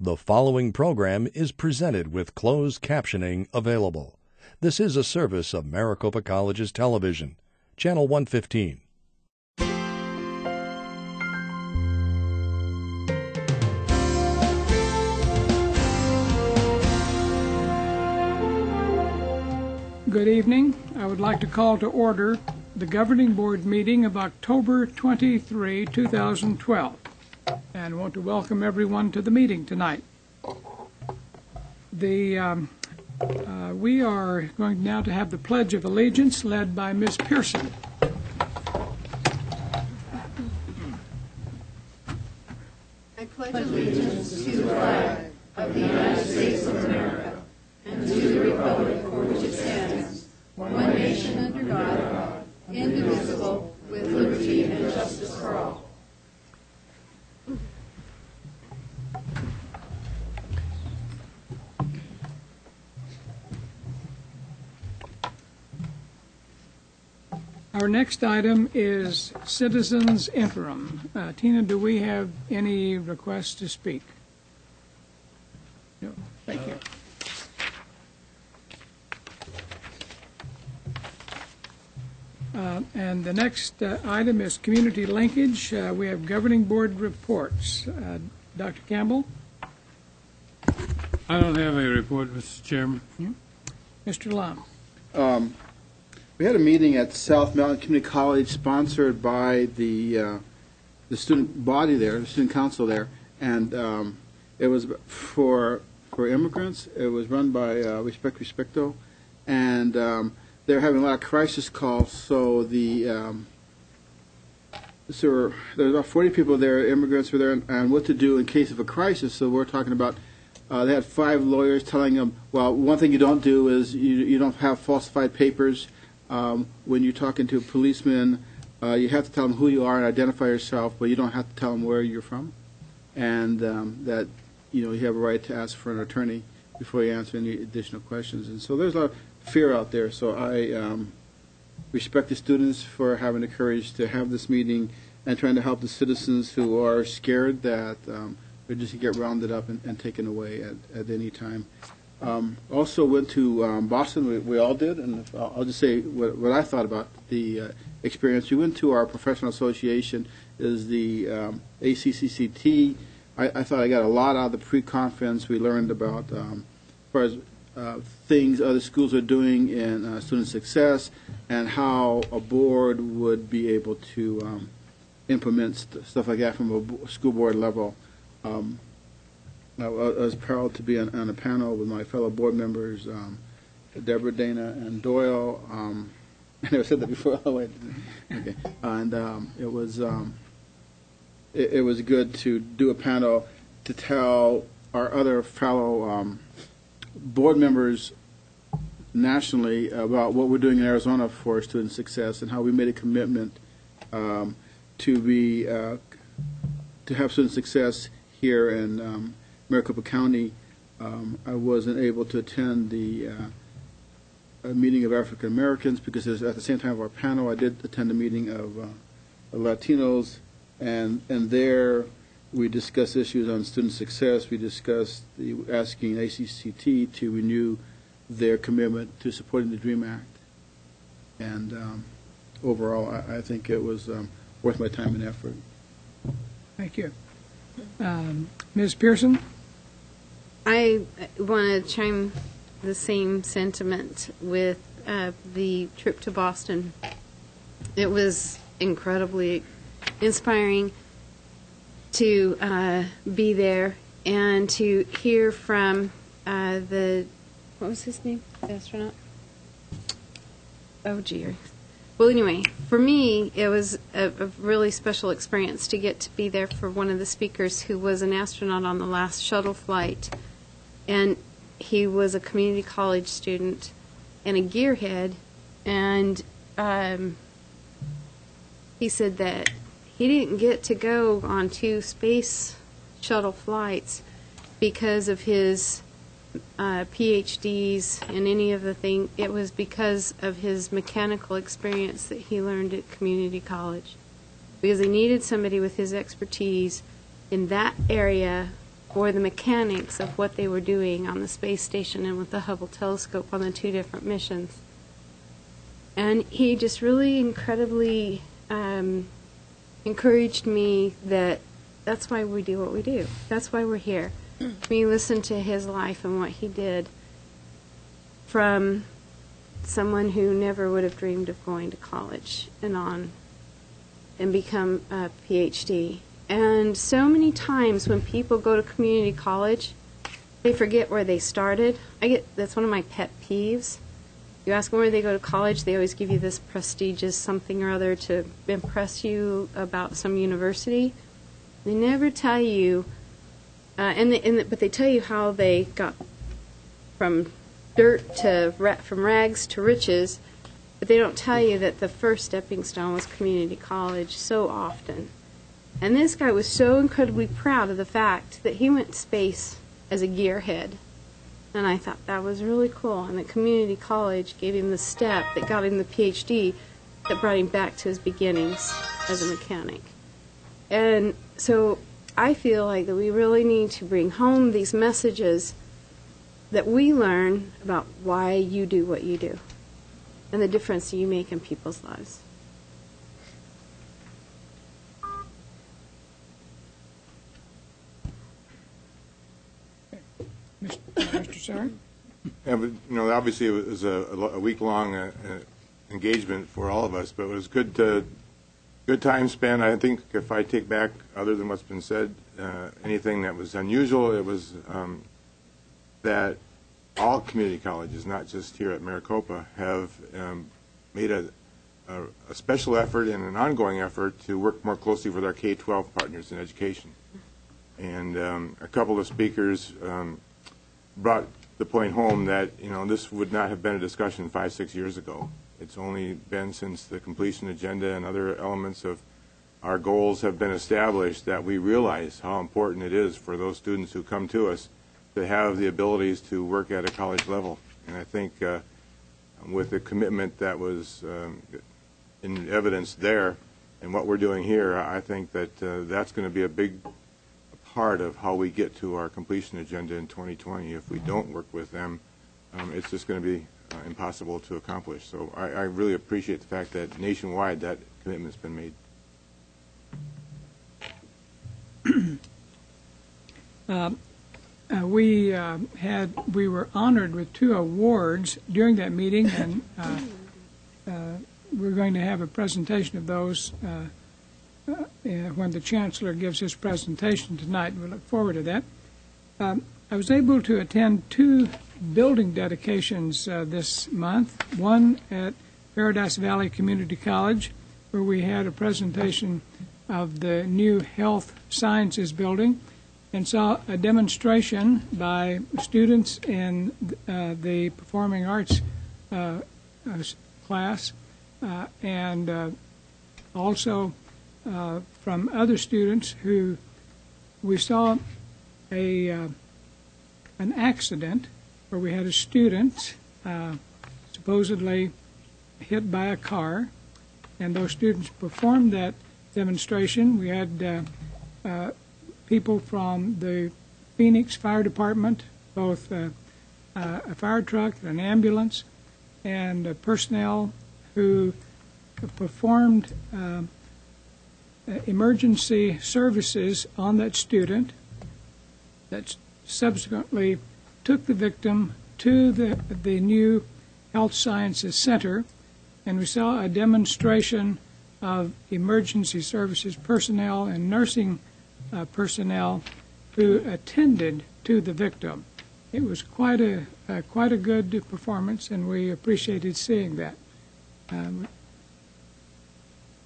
The following program is presented with closed captioning available. This is a service of Maricopa College's television, Channel 115. Good evening. I would like to call to order the Governing Board meeting of October 23, 2012, and want to welcome everyone to the meeting tonight. We are going now to have the Pledge of Allegiance led by Ms. Pearson. I pledge allegiance to the flag of the United States of America and to the republic for which it stands, one nation under God, indivisible, with liberty and justice for all. Our next item is Citizens Interim. Tina, do we have any requests to speak? No. Thank you. And the next item is Community Linkage. We have Governing Board reports. Dr. Campbell? I don't have a report, Mr. Chairman. Mr. Lum? We had a meeting at South Mountain Community College sponsored by the student body there, the student council there, and it was for immigrants. It was run by Respecto, and they're having a lot of crisis calls. So there was about 40 people there, immigrants were there, and what to do in case of a crisis. So we're talking about. They had 5 lawyers telling them, well, one thing you don't do is you don't have falsified papers. When you're talking to a policeman, you have to tell them who you are and identify yourself, but you don't have to tell them where you're from, and that you have a right to ask for an attorney before you answer any additional questions. And so there's a lot of fear out there. So I respect the students for having the courage to have this meeting and trying to help the citizens who are scared that they're just get rounded up and taken away at any time. Also went to Boston. We all did, and I'll just say what I thought about the experience. We went to our professional association, is the ACCCT. I thought I got a lot out of the pre-conference. We learned about as far as things other schools are doing in student success and how a board would be able to implement stuff like that from a school board level. I was proud to be on a panel with my fellow board members, Deborah, Dana, and Doyle. I never said that before. Oh, wait. Okay. And it was good to do a panel to tell our other fellow board members nationally about what we're doing in Arizona for student success and how we made a commitment to have student success here in Maricopa County. I wasn't able to attend the meeting of African Americans because at the same time of our panel, I did attend a meeting of Latinos, and there we discussed issues on student success. We discussed asking ACCT to renew their commitment to supporting the DREAM Act. And overall, I think it was worth my time and effort. Thank you. Ms. Pearson? I want to chime the same sentiment with the trip to Boston. It was incredibly inspiring to be there and to hear from what was his name? The astronaut? Oh, gee. Well, anyway, for me, it was a really special experience to get to be there for one of the speakers who was an astronaut on the last shuttle flight. And he was a community college student and a gearhead. And he said that he didn't get to go on 2 space shuttle flights because of his PhDs and any of the thing. It was because of his mechanical experience that he learned at community college, because he needed somebody with his expertise in that area or the mechanics of what they were doing on the space station and with the Hubble telescope on the 2 different missions. And he just really incredibly encouraged me that that's why we do what we do. That's why we're here. We listened to his life and what he did from someone who never would have dreamed of going to college and become a PhD. And so many times when people go to community college, they forget where they started. That's one of my pet peeves. You ask them where they go to college, they always give you this prestigious something or other to impress you about some university. They never tell you, but they tell you how they got from from rags to riches, but they don't tell you that the first stepping stone was community college so often. And this guy was so incredibly proud of the fact that he went to space as a gearhead. And I thought that was really cool. And that community college gave him the step that got him the PhD that brought him back to his beginnings as a mechanic. And so I feel like that we really need to bring home these messages that we learn about why you do what you do and the difference you make in people's lives. Mr. Sarr? Yeah, but, obviously it was a week-long engagement for all of us, but it was good time spent. I think if I take back, other than what's been said, anything that was unusual, it was that all community colleges, not just here at Maricopa, have made a special effort and an ongoing effort to work more closely with our K-12 partners in education. And a couple of speakers brought the point home that this would not have been a discussion 5-6 years ago. It's only been since the completion agenda and other elements of our goals have been established that we realize how important it is for those students who come to us to have the abilities to work at a college level. And I think with the commitment that was in evidence there and what we're doing here, I think that that's going to be a big part of how we get to our completion agenda in 2020. If we don't work with them, it's just going to be impossible to accomplish. So I really appreciate the fact that nationwide that commitment's been made. We were honored with 2 awards during that meeting, and we're going to have a presentation of those when the Chancellor gives his presentation tonight. We look forward to that. I was able to attend 2 building dedications this month, one at Paradise Valley Community College, where we had a presentation of the new Health Sciences building, and saw a demonstration by students in the Performing Arts class, and also from other students who we saw an accident where we had a student supposedly hit by a car, and those students performed that demonstration. We had people from the Phoenix Fire Department, both a fire truck, an ambulance, and personnel who performed emergency services on that student that subsequently took the victim to the new Health Sciences Center, and we saw a demonstration of emergency services personnel and nursing personnel who attended to the victim. It was quite a good performance, and we appreciated seeing that.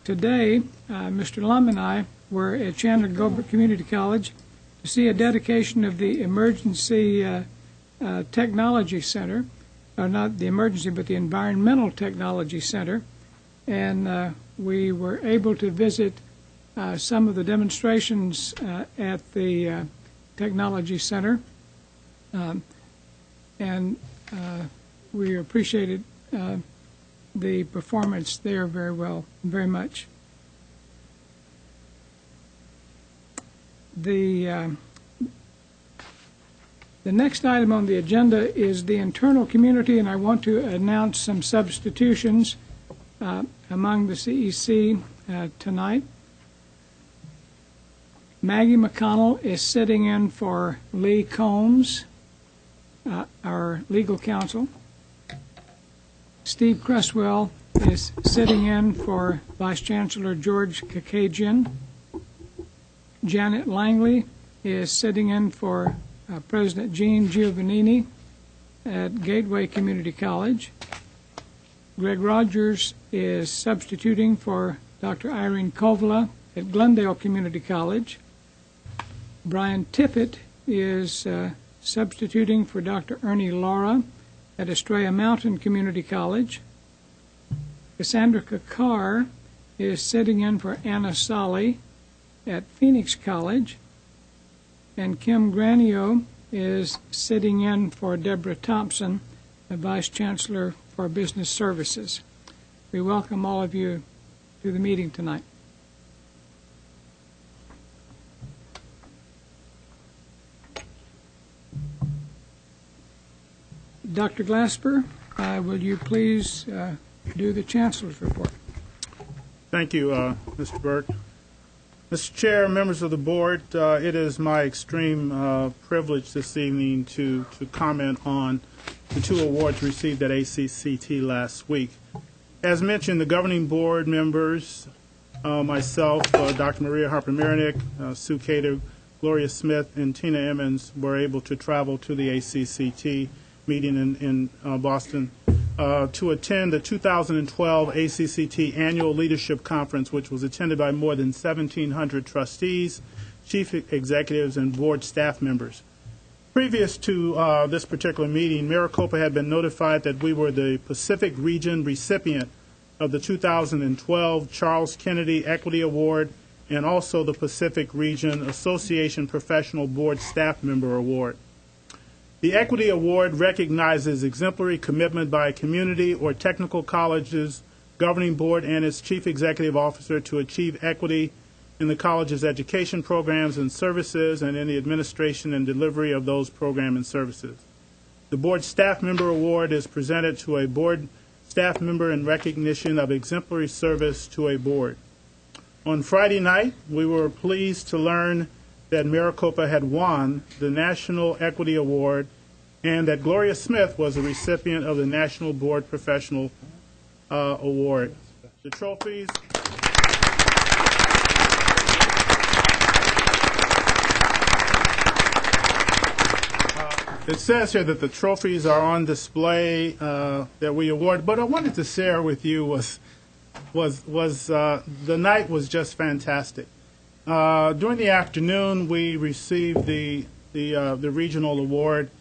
Today, Mr. Lum and I were at Chandler Gilbert Community College to see a dedication of the Emergency Technology Center, not the emergency, but the Environmental Technology Center, and we were able to visit some of the demonstrations at the Technology Center, and we appreciated the performance there very much. The The next item on the agenda is the internal community, and I want to announce some substitutions among the CEC tonight. Maggie McConnell is sitting in for Lee Combs, our legal counsel. Steve Cresswell is sitting in for Vice Chancellor George Kakajian. Janet Langley is sitting in for President Gene Giovannini at Gateway Community College. Greg Rogers is substituting for Dr. Irene Kovala at Glendale Community College. Brian Tippett is substituting for Dr. Ernie Laura at Estrella Mountain Community College. Cassandra Kakar is sitting in for Anna Solly at Phoenix College. And Kim Granio is sitting in for Deborah Thompson, the Vice Chancellor for Business Services. We welcome all of you to the meeting tonight. Dr. Glasper, will you please do the Chancellor's report? Thank you, Mr. Burke. Mr. Chair, members of the board, it is my extreme privilege this evening to comment on the 2 awards received at ACCT last week. As mentioned, the governing board members, myself, Dr. Maria Harper-Marinick, Sue Cater, Gloria Smith, and Tina Emmons were able to travel to the ACCT meeting in Boston to attend the 2012 ACCT Annual Leadership Conference, which was attended by more than 1,700 trustees, chief executives, and board staff members. Previous to this particular meeting, Maricopa had been notified that we were the Pacific Region recipient of the 2012 Charles Kennedy Equity Award and also the Pacific Region Association Professional Board Staff Member Award. The Equity Award recognizes exemplary commitment by a community or technical college's governing board and its chief executive officer to achieve equity in the college's education programs and services and in the administration and delivery of those programs and services. The Board Staff Member Award is presented to a board staff member in recognition of exemplary service to a board. On Friday night, we were pleased to learn that Maricopa had won the National Equity Award and that Gloria Smith was a recipient of the National Board Professional Award. The trophies. It says here that the trophies are on display that we award, but I wanted to share with you was the night was just fantastic. During the afternoon, we received the regional award,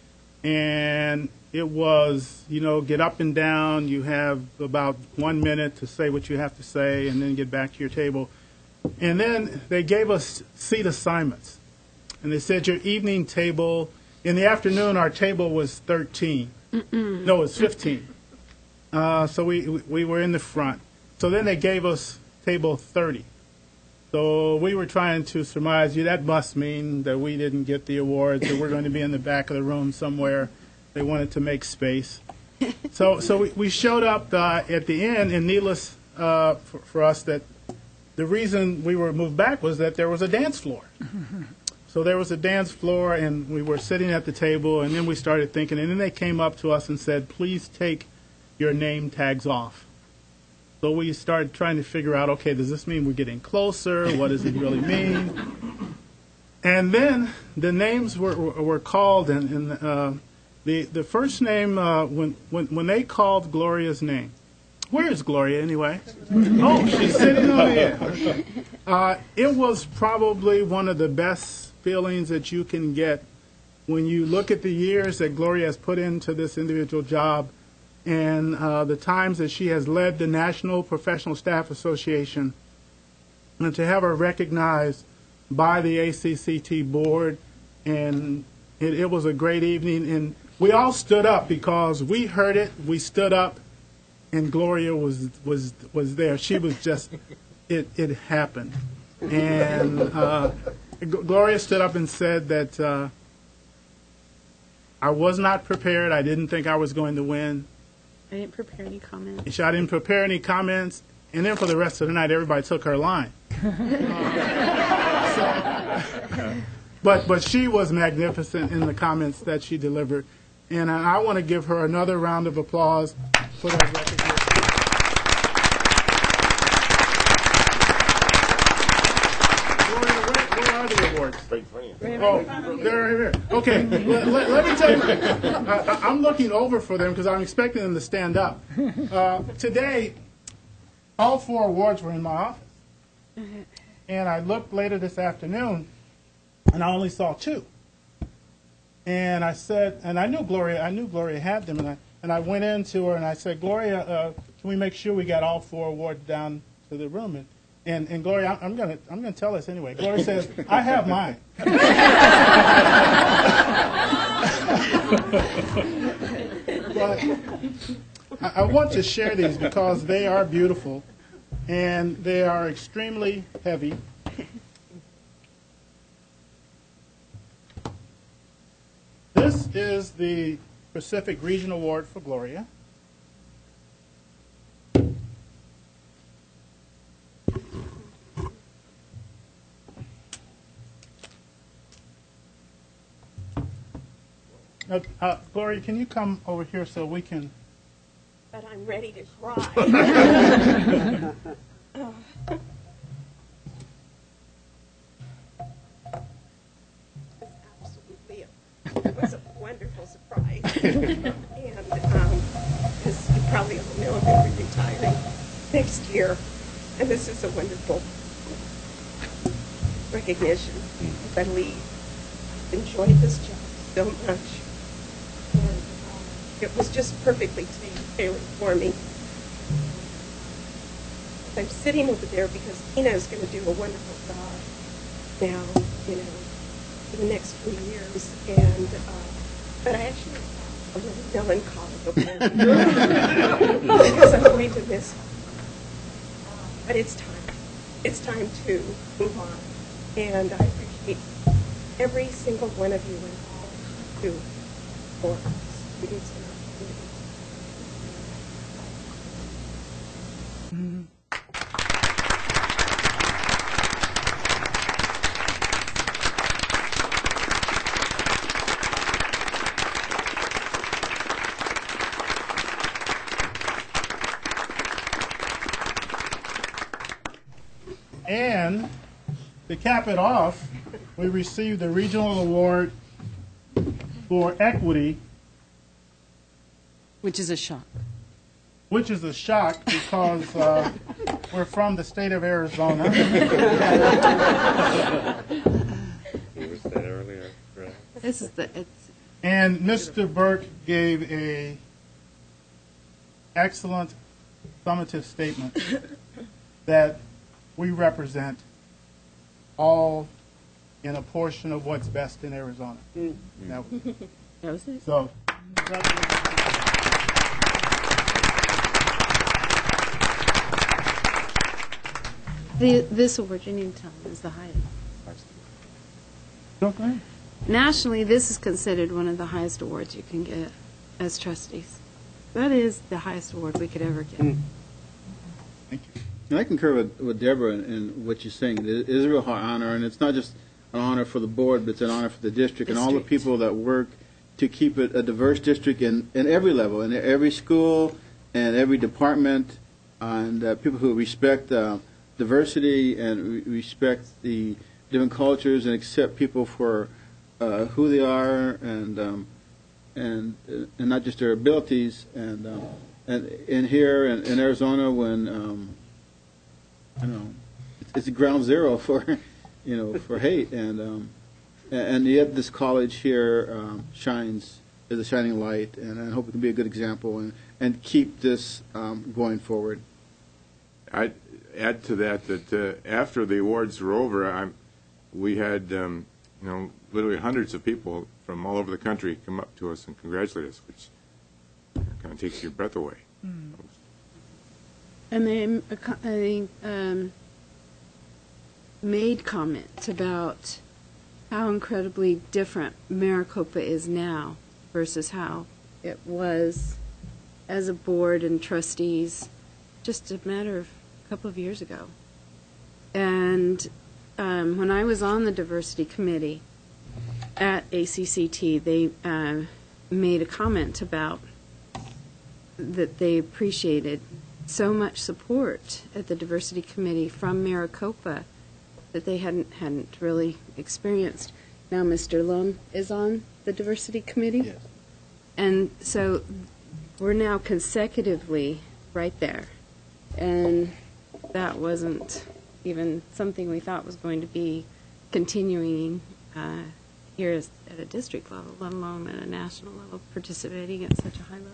and it was, get up and down. You have about 1 minute to say what you have to say, and then get back to your table. And then they gave us seat assignments, and they said your evening table. In the afternoon, our table was 13. No, it was 15. So we were in the front. So then they gave us table 30. So we were trying to surmise, that must mean that we didn't get the awards, that we're going to be in the back of the room somewhere. They wanted to make space. So we showed up at the end, and needless for us, that the reason we were moved back was that there was a dance floor. So there was a dance floor, and we were sitting at the table, and then we started thinking, and then they came up to us and said, please take your name tags off. So we started trying to figure out, okay, does this mean we're getting closer? What does it really mean? And then the names were called, and the first name, when they called Gloria's name, where is Gloria anyway? Oh, she's sitting over here. It was probably one of the best feelings that you can get when you look at the years that Gloria has put into this individual job and the times that she has led the National Professional Staff Association, and to have her recognized by the ACCT board. And it was a great evening, and we all stood up because we heard it. We stood up, and Gloria was there. She was just, it happened. And Gloria stood up and said that I was not prepared. I didn't think I was going to win. I didn't prepare any comments. I didn't prepare any comments. And then for the rest of the night, everybody took her line. But she was magnificent in the comments that she delivered. And I want to give her another round of applause for that recognition. Gloria, where are the awards? Right in front of you. Oh, they're here. Okay, let me tell you, I'm looking over for them because I'm expecting them to stand up. Today, all 4 awards were in my office. And I looked later this afternoon, and I only saw 2. And I said, and I knew Gloria had them, and I went into her and I said, Gloria, can we make sure we got all 4 awards down to the room? And Gloria, I'm gonna tell this anyway. Gloria says, I have mine. But I want to share these because they are beautiful and they are extremely heavy. This is the Pacific Region Award for Gloria. Gloria, can you come over here so we can... But I'm ready to cry. It was a wonderful surprise. And as you probably all know, I'm going to be retiring next year. And this is a wonderful recognition as I leave. I've enjoyed this job so much. And it was just perfectly tailored for me. I'm sitting over there because Tina is going to do a wonderful job now, for the next few years. And but I actually am a little melancholic because I'm going to miss her. But it's time. It's time to move on. And I appreciate every single one of you and all you do for our students and our community. And to cap it off, we received the Regional Award for Equity, which is a shock. Which is a shock because we're from the state of Arizona. You were said earlier, right? This is And Mr. Burke gave a excellent summative statement that we represent all in a portion of what's best in Arizona. That was it. So, this award, you need to tell them, is the highest. okay. Nationally, this is considered one of the highest awards you can get as trustees. That is the highest award we could ever get. Thank you. And I concur with Deborah in what you're saying. It is a real high honor, and it's not just an honor for the board, but it's an honor for the district and all the people that work to keep it a diverse district in every level, in every school and every department, and people who respect diversity and respect the different cultures and accept people for who they are and not just their abilities. And here in Arizona, when it's ground zero for for hate, and yet this college here shines as a shining light, and I hope it can be a good example and keep this going forward. I'd add to that after the awards were over, we had literally hundreds of people from all over the country come up to us and congratulate us, which kind of takes your breath away. And they made comments about how incredibly different Maricopa is now versus how it was as a board and trustees just a matter of a couple of years ago. And when I was on the diversity committee at ACCT, they made a comment about that they appreciated so much support at the diversity committee from Maricopa that they hadn't really experienced. Now Mr. Lum is on the diversity committee. Yes. And so we're now consecutively right there. And that wasn't even something we thought was going to be continuing here at a district level, let alone at a national level, participating at such a high level.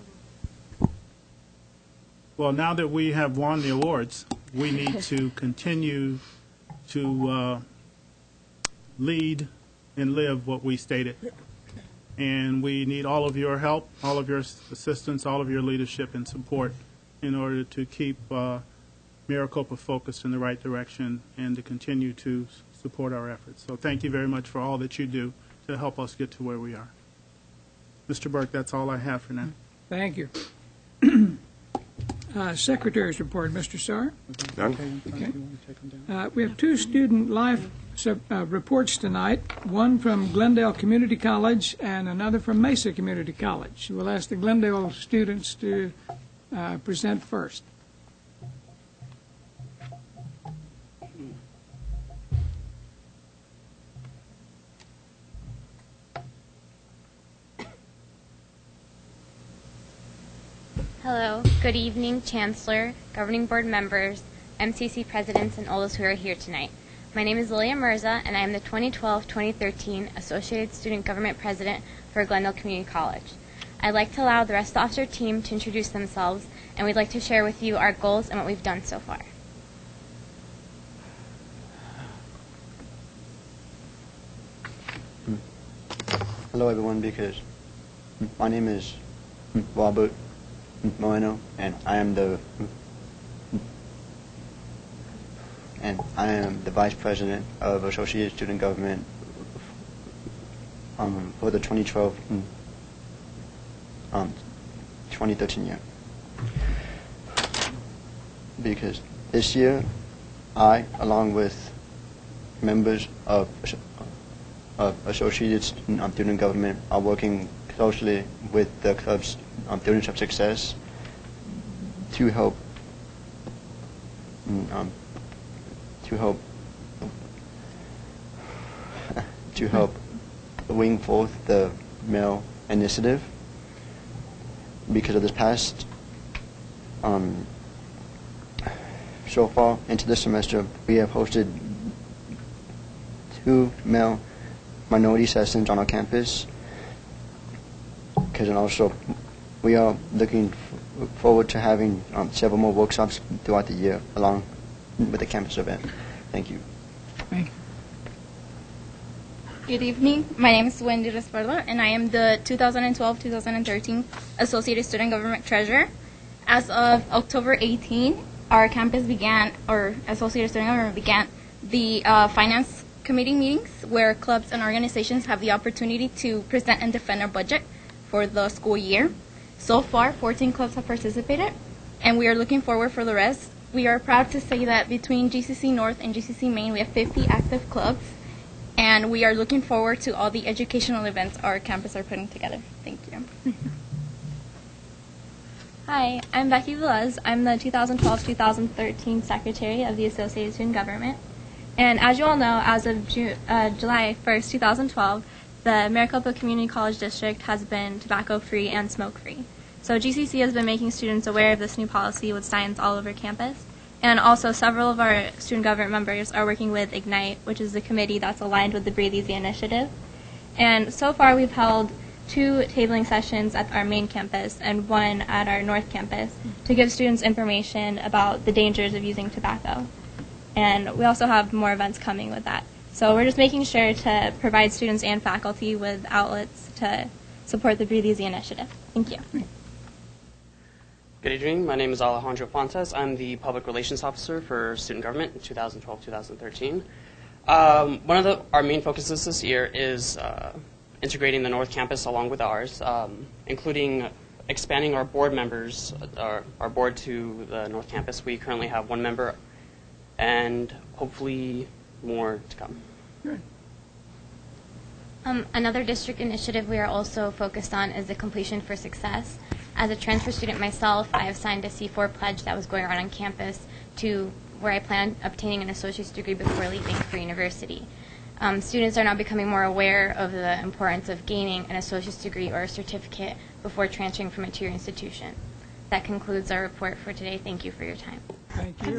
Well, now that we have won the awards, we need to continue to lead and live what we stated. And we need all of your help, all of your assistance, all of your leadership and support in order to keep Maricopa focused in the right direction and to continue to support our efforts. So thank you very much for all that you do to help us get to where we are. Mr. Burke, that's all I have for now. Thank you. Secretary's report, Mr. Sarr. Done? Okay. We have two student life reports tonight, one from Glendale Community College and another from Mesa Community College. We'll ask the Glendale students to present first. Hello, good evening, Chancellor, Governing Board members, MCC presidents, and all those who are here tonight. My name is Lilia Mirza, and I am the 2012-2013 Associated Student Government President for Glendale Community College. I'd like to allow the rest of the officer team to introduce themselves, and we'd like to share with you our goals and what we've done so far. Hello everyone, because my name is Robert Moreno, and I am the Vice President of Associated Student Government for the 2012-2013 year. Because this year, I, along with members of Associated Student Government, are working closely with the club's Students of Success to help bring forth the male initiative. Because of this past so far into this semester, we have hosted 2 male minority sessions on our campus. And also, we are looking forward to having several more workshops throughout the year along with the campus event. Thank you. Thank you. Good evening. My name is Wendy Respardo, and I am the 2012-2013 Associated Student Government Treasurer. As of October 18, our campus began, or Associated Student Government began, the Finance Committee meetings where clubs and organizations have the opportunity to present and defend our budget for the school year. So far, 14 clubs have participated, and we are looking forward for the rest. We are proud to say that between GCC North and GCC Main, we have 50 active clubs, and we are looking forward to all the educational events our campus are putting together. Thank you. Hi, I'm Becky Velez. I'm the 2012-2013 Secretary of the Associated Student Government. And as you all know, as of July 1st, 2012, the Maricopa Community College District has been tobacco-free and smoke-free. So GCC has been making students aware of this new policy with signs all over campus. And also several of our student government members are working with IGNITE, which is the committee that's aligned with the Breathe Easy initiative. And so far we've held 2 tabling sessions at our main campus and 1 at our north campus to give students information about the dangers of using tobacco. And we also have more events coming with that. So we're just making sure to provide students and faculty with outlets to support the Breathe Easy initiative. Thank you. Good evening. My name is Alejandro Fontes. I'm the Public Relations Officer for Student Government in 2012-2013. One of our main focuses this year is integrating the North Campus along with ours, including expanding our board members, our board to the North Campus. We currently have 1 member, and hopefully more to come. Good. Another district initiative we are also focused on is the Completion for Success. As a transfer student myself, I have signed a C4 pledge that was going around on campus to where I plan on obtaining an associate's degree before leaving for university. Students are now becoming more aware of the importance of gaining an associate's degree or a certificate before transferring from a tier institution. That concludes our report for today. Thank you for your time. Thank you.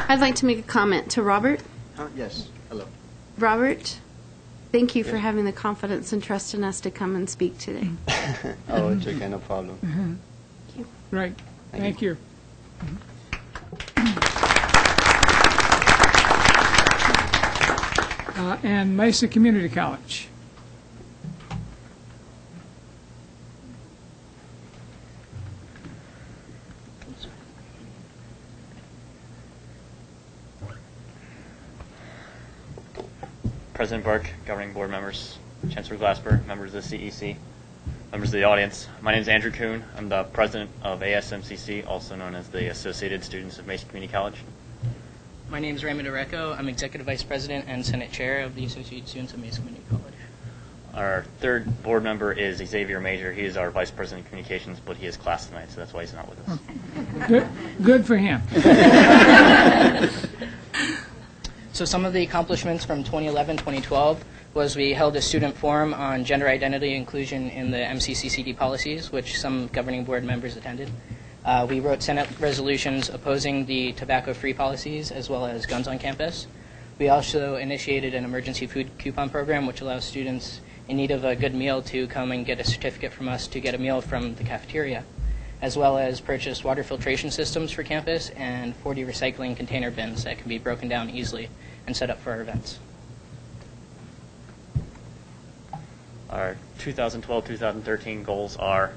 I'd like to make a comment to Robert. Yes. Hello. Robert, thank you for having the confidence and trust in us to come and speak today. Oh, it's okay. No problem. Thank you. Right. Thank you. And Mesa Community College. President Burke, governing board members, Chancellor Glasper, members of the CEC, members of the audience. My name is Andrew Kuhn. I'm the president of ASMCC, also known as the Associated Students of Mesa Community College. My name is Raymond Areco. I'm executive vice president and senate chair of the Associated Students of Mesa Community College. Our third board member is Xavier Major. He is our vice president of communications, but he has class tonight, so that's why he's not with us. Good for him. So some of the accomplishments from 2011-2012 was we held a student forum on gender identity inclusion in the MCCCD policies, which some governing board members attended. We wrote Senate resolutions opposing the tobacco-free policies as well as guns on campus. We also initiated an emergency food coupon program, which allows students in need of a good meal to come and get a certificate from us to get a meal from the cafeteria, as well as purchase water filtration systems for campus and 40 recycling container bins that can be broken down easily and set up for our events. Our 2012-2013 goals are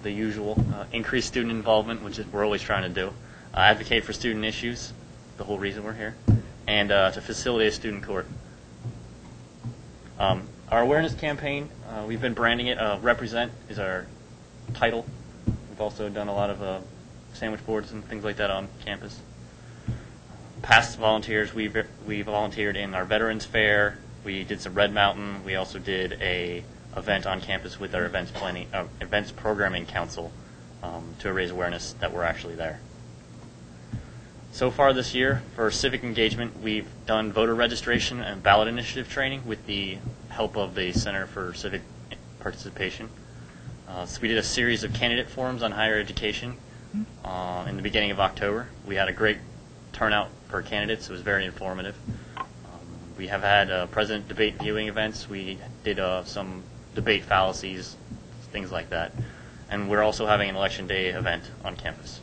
the usual: increase student involvement, which is we're always trying to do, advocate for student issues, the whole reason we're here, and to facilitate a student court. Our awareness campaign, we've been branding it. Represent is our title. We've also done a lot of sandwich boards and things like that on campus. Past volunteers, we volunteered in our Veterans Fair. We did some Red Mountain. We also did a event on campus with our events programming council to raise awareness that we're actually there. So far this year, for civic engagement, we've done voter registration and ballot initiative training with the help of the Center for Civic Participation. So we did a series of candidate forums on higher education in the beginning of October. We had a great turnout for candidates. It was very informative. We have had president debate viewing events. We did some debate fallacies, things like that. And we're also having an election day event on campus.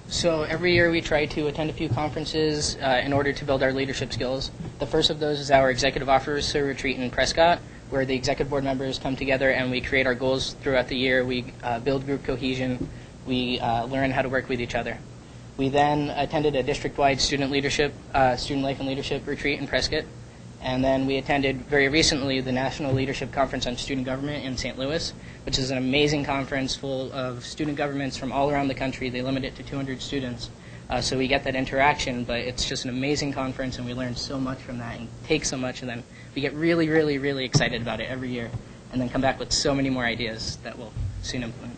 So every year we try to attend a few conferences in order to build our leadership skills. The first of those is our Executive Officer Retreat in Prescott, where the executive board members come together and we create our goals throughout the year. We build group cohesion. We learn how to work with each other. We then attended a district-wide student life and leadership retreat in Prescott. And then we attended very recently the National Leadership Conference on Student Government in St. Louis, which is an amazing conference full of student governments from all around the country. They limit it to 200 students. So we get that interaction, but it's just an amazing conference, and we learn so much from that and take so much, and then we get really, really, really excited about it every year, and then come back with so many more ideas that we'll soon implement.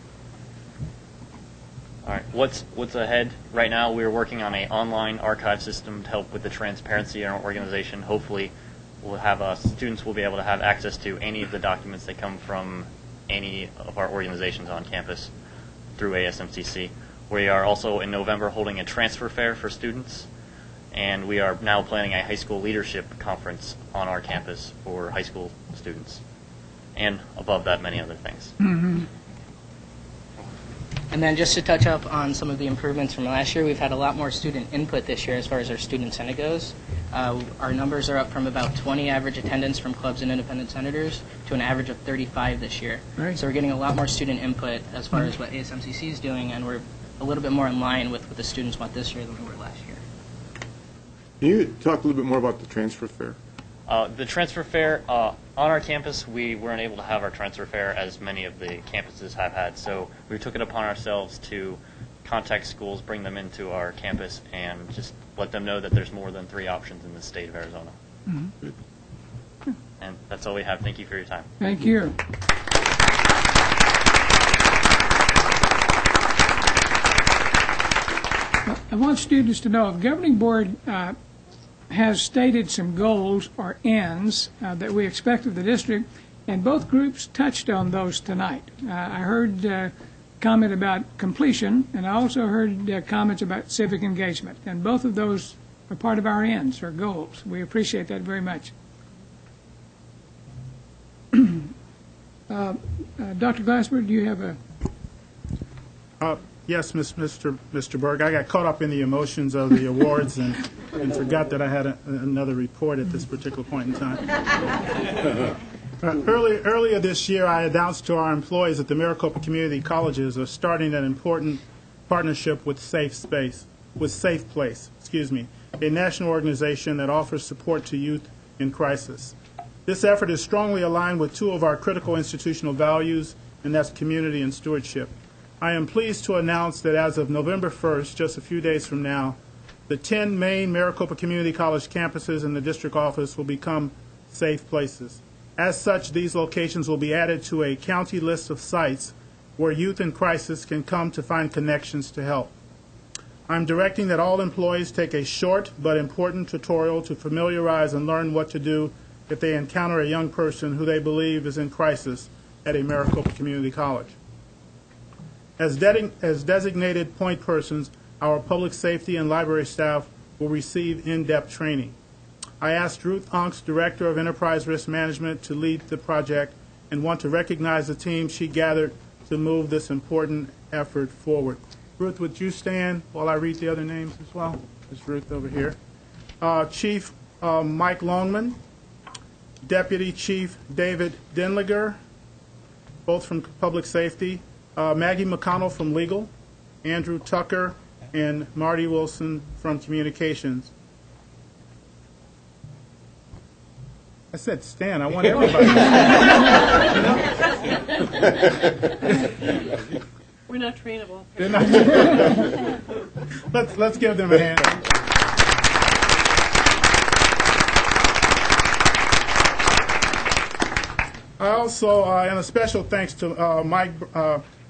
All right, what's ahead? Right now we're working on an online archive system to help with the transparency in our organization. Hopefully we'll have students will be able to have access to any of the documents that come from any of our organizations on campus through ASMCC. We are also in November holding a transfer fair for students, and we are now planning a high school leadership conference on our campus for high school students, and above that, many other things. Mm-hmm. And then just to touch up on some of the improvements from last year, we've had a lot more student input this year as far as our student senate goes. Our numbers are up from about 20 average attendance from clubs and independent senators to an average of 35 this year. Right. So we're getting a lot more student input as far as what ASMCC is doing, and we're a little bit more in line with what the students want this year than we were last year. Can you talk a little bit more about the transfer fare? The transfer fair, on our campus, we weren't able to have our transfer fair as many of the campuses have had. So we took it upon ourselves to contact schools, bring them into our campus, and just let them know that there's more than 3 options in the state of Arizona. Mm-hmm. And that's all we have. Thank you for your time. Thank you. I want students to know, if governing board has stated some goals or ends that we expect of the district, and both groups touched on those tonight. I heard comment about completion, and I also heard comments about civic engagement, and both of those are part of our ends or goals. We appreciate that very much. Dr. Glassberg, do you have a... Yes, Mr. Berg. I got caught up in the emotions of the awards and forgot that I had another report at this particular point in time. Earlier this year, I announced to our employees that the Maricopa Community Colleges are starting an important partnership with Safe Place, a national organization that offers support to youth in crisis. This effort is strongly aligned with 2 of our critical institutional values, and that's community and stewardship. I am pleased to announce that as of November 1st, just a few days from now, the 10 main Maricopa Community College campuses in the district office will become safe places. As such, these locations will be added to a county list of sites where youth in crisis can come to find connections to help. I'm directing that all employees take a short but important tutorial to familiarize and learn what to do if they encounter a young person who they believe is in crisis at a Maricopa Community College. As designated point persons, our public safety and library staff will receive in-depth training. I asked Ruth Onks, Director of Enterprise Risk Management, to lead the project and want to recognize the team she gathered to move this important effort forward. Ruth, would you stand while I read the other names as well? There's Ruth over here. Chief Mike Longman, Deputy Chief David Denliger, both from Public Safety, Maggie McConnell from Legal, Andrew Tucker, and Marty Wilson from Communications. I said stand. I want everybody. We're not trainable. Let's give them a hand. I also, and a special thanks to Mike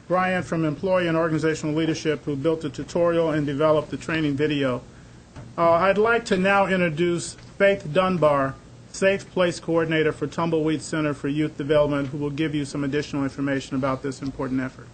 Bryan from Employee and Organizational Leadership, who built the tutorial and developed the training video. I'd like to now introduce Faith Dunbar, Safe Place Coordinator for Tumbleweed Center for Youth Development, who will give you some additional information about this important effort.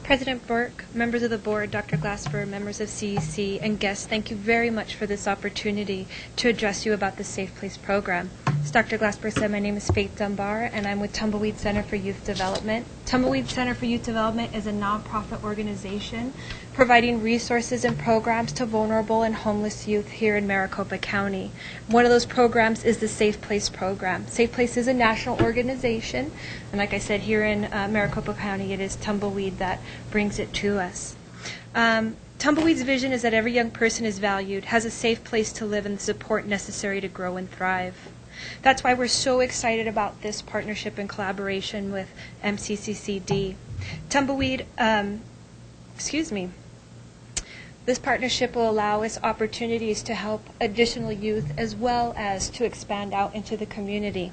President Burke, members of the board, Dr. Glassberg, members of CEC, and guests, thank you very much for this opportunity to address you about the Safe Place program. As Dr. Glassberg said, my name is Faith Dunbar, and I'm with Tumbleweed Center for Youth Development. Tumbleweed Center for Youth Development is a nonprofit organization providing resources and programs to vulnerable and homeless youth here in Maricopa County. One of those programs is the Safe Place program. Safe Place is a national organization, and like I said, here in Maricopa County, it is Tumbleweed that brings it to us. Tumbleweed's vision is that every young person is valued, has a safe place to live, and the support necessary to grow and thrive. That's why we're so excited about this partnership and collaboration with MCCCD. Tumbleweed, this partnership will allow us opportunities to help additional youth as well as to expand out into the community.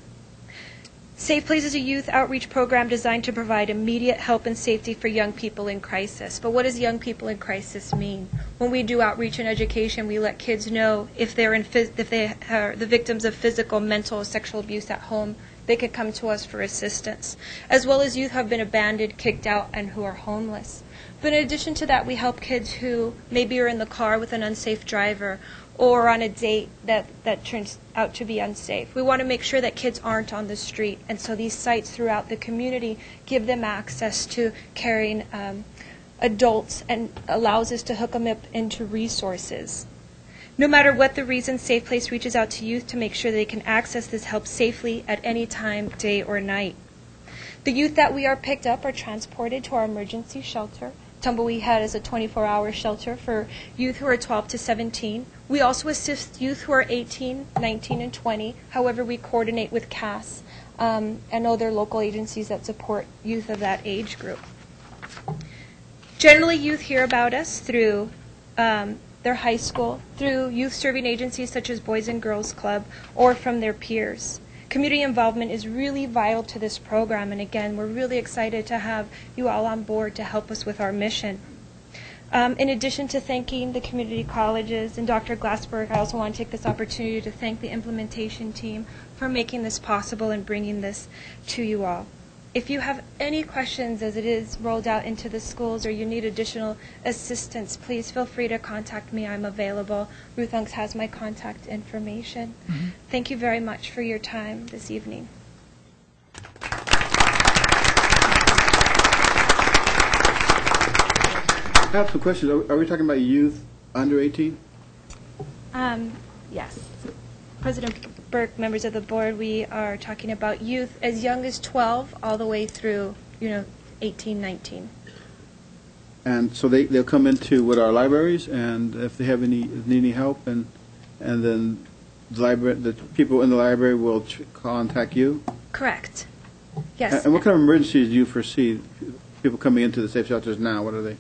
Safe Place is a youth outreach program designed to provide immediate help and safety for young people in crisis. But what does young people in crisis mean? When we do outreach and education, we let kids know if they are the victims of physical, mental, or sexual abuse at home, they could come to us for assistance, as well as youth who have been abandoned, kicked out, and who are homeless. But in addition to that, we help kids who maybe are in the car with an unsafe driver or on a date that turns out to be unsafe. We want to make sure that kids aren't on the street, and so these sites throughout the community give them access to caring adults and allows us to hook them up into resources. No matter what the reason, Safe Place reaches out to youth to make sure they can access this help safely at any time, day or night. The youth that we are picked up are transported to our emergency shelter. Tumbleweed Head is a 24-hour shelter for youth who are 12 to 17. We also assist youth who are 18, 19, and 20. However, we coordinate with CAS and other local agencies that support youth of that age group. Generally, youth hear about us through their high school, through youth-serving agencies such as Boys and Girls Club, or from their peers. Community involvement is really vital to this program, and again, we're really excited to have you all on board to help us with our mission. In addition to thanking the community colleges and Dr. Glassberg, I also want to take this opportunity to thank the implementation team for making this possible and bringing this to you all. If you have any questions as it is rolled out into the schools or you need additional assistance, please feel free to contact me. I'm available. Ruth Unks has my contact information. Mm-hmm. Thank you very much for your time this evening. I have some questions. Are we talking about youth under 18? Yes. President Burke, members of the board, we are talking about youth as young as 12 all the way through, 18, 19. And so they'll come into our libraries, and if they have need any help, and then the people in the library will contact you? Correct. Yes. And what kind of emergencies do you foresee people coming into the safe shelters now? What are they?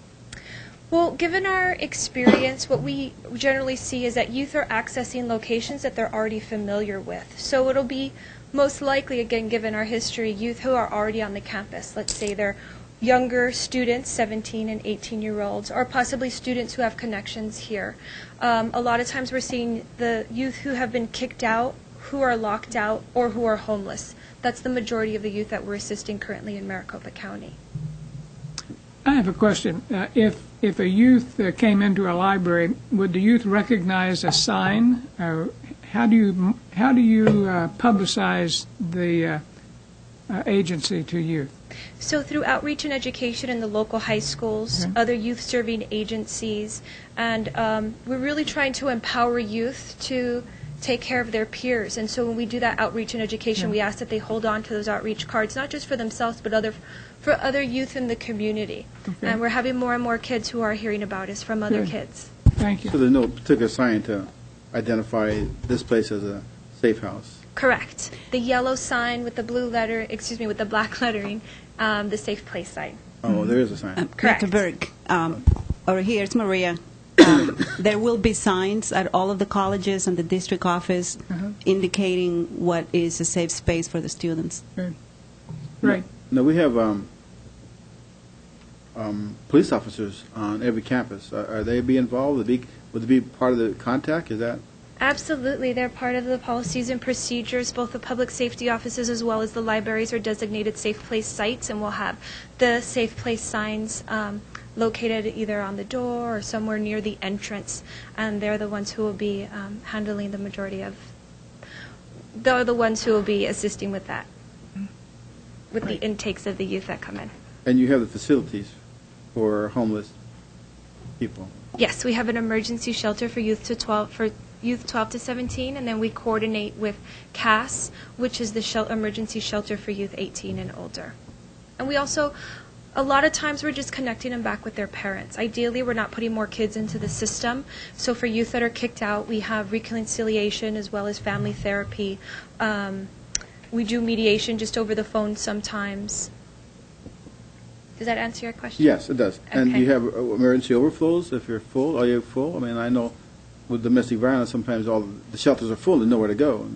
Well, given our experience, what we generally see is that youth are accessing locations that they're already familiar with. So it'll be most likely, again, given our history, youth who are already on the campus. Let's say they're younger students, 17 and 18-year-olds, or possibly students who have connections here. A lot of times we're seeing the youth who have been kicked out, who are locked out, or who are homeless. That's the majority of the youth that we're assisting currently in Maricopa County. I have a question. If a youth came into a library, would the youth recognize a sign? How do you publicize the agency to youth? So through outreach and education in the local high schools, other youth-serving agencies, and we're really trying to empower youth to take care of their peers. And so when we do that outreach and education, we ask that they hold on to those outreach cards, not just for themselves, but for other youth in the community. Okay. And we're having more and more kids who are hearing about us from other kids. Thank you. So there's no particular sign to identify this place as a safe house? Correct. The yellow sign with the with the black lettering, the safe place sign. Oh, there is a sign. Correct. Dr. Berg, over here, it's Maria. There will be signs at all of the colleges and the district office indicating what is a safe space for the students. Right. No, we have police officers on every campus. Are they be involved? Would they be part of the contact? Is that? Absolutely. They're part of the policies and procedures. Both the public safety offices as well as the libraries are designated safe place sites, and we'll have the safe place signs located either on the door or somewhere near the entrance, and they're the ones who will be handling the majority of, they're the ones who will be assisting with that, with the intakes of the youth that come in. And you have the facilities for homeless people? Yes, we have an emergency shelter for youth 12 to 17, and then we coordinate with CAS, which is the emergency shelter for youth 18 and older. And we also, a lot of times we're just connecting them back with their parents. Ideally, we're not putting more kids into the system. So for youth that are kicked out, we have reconciliation as well as family therapy. We do mediation just over the phone sometimes. Does that answer your question? Yes, it does. Okay. And do you have emergency overflows if you're full? Are you full? I mean, I know with domestic violence, sometimes all the shelters are full and nowhere to go.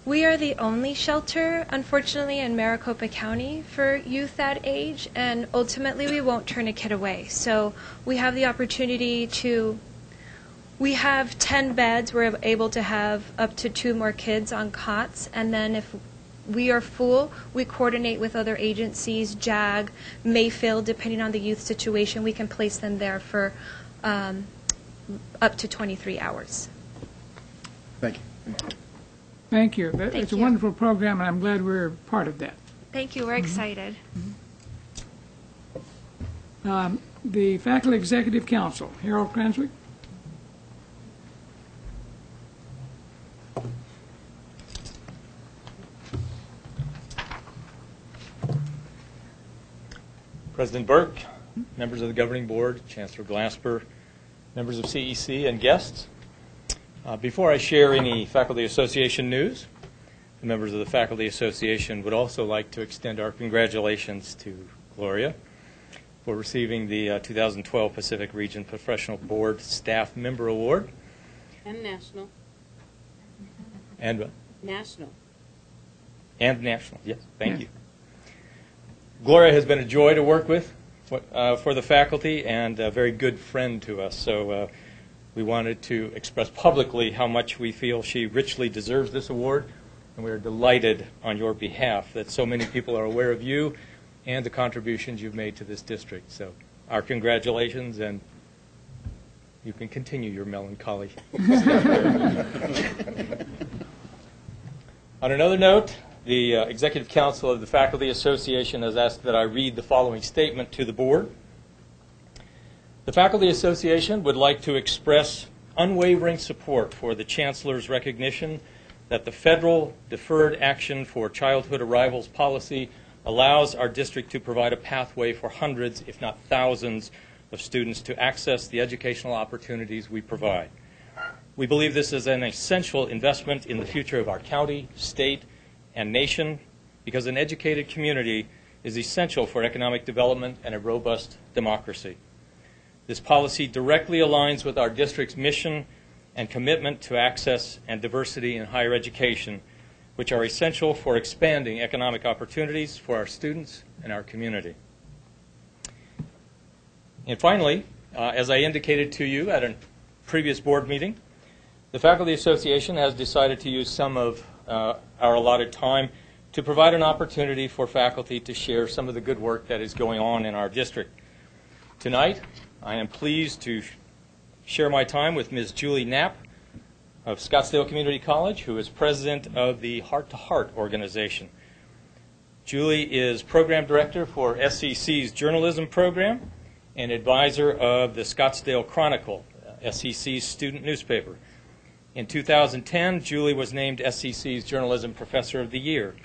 We are the only shelter, unfortunately, in Maricopa County for youth that age, and ultimately we won't turn a kid away. So we have the opportunity to, we have 10 beds. We're able to have up to 2 more kids on cots, and then if we are full, we coordinate with other agencies, JAG, Mayfield, depending on the youth situation. We can place them there for up to 23 hours. Thank you. Thank you. It's a wonderful program, and I'm glad we're part of that. Thank you. We're excited. The Faculty Executive Council, Harold Cranswick. President Burke, members of the governing board, Chancellor Glasper, members of CEC, and guests. Before I share any Faculty Association news, the members of the Faculty Association would also like to extend our congratulations to Gloria for receiving the 2012 Pacific Region Professional Board Staff Member Award. And national. And National. And national, yes, thank you. Gloria has been a joy to work with for the faculty and a very good friend to us. So we wanted to express publicly how much we feel she richly deserves this award, and we are delighted on your behalf that so many people are aware of you and the contributions you've made to this district. So our congratulations, and you can continue your melancholy. On another note, the Executive Council of the Faculty Association has asked that I read the following statement to the board. The Faculty Association would like to express unwavering support for the Chancellor's recognition that the federal Deferred Action for Childhood Arrivals policy allows our district to provide a pathway for hundreds, if not thousands, of students to access the educational opportunities we provide. We believe this is an essential investment in the future of our county, state, and nation, because an educated community is essential for economic development and a robust democracy. This policy directly aligns with our district's mission and commitment to access and diversity in higher education, which are essential for expanding economic opportunities for our students and our community. And finally, as I indicated to you at a previous board meeting, the Faculty Association has decided to use some of our allotted time to provide an opportunity for faculty to share some of the good work that is going on in our district. Tonight, I am pleased to share my time with Ms. Julie Knapp of Scottsdale Community College, who is president of the Heart to Heart organization. Julie is program director for SEC's journalism program and advisor of the Scottsdale Chronicle, SEC's student newspaper. In 2010, Julie was named SEC's Journalism Professor of the Year.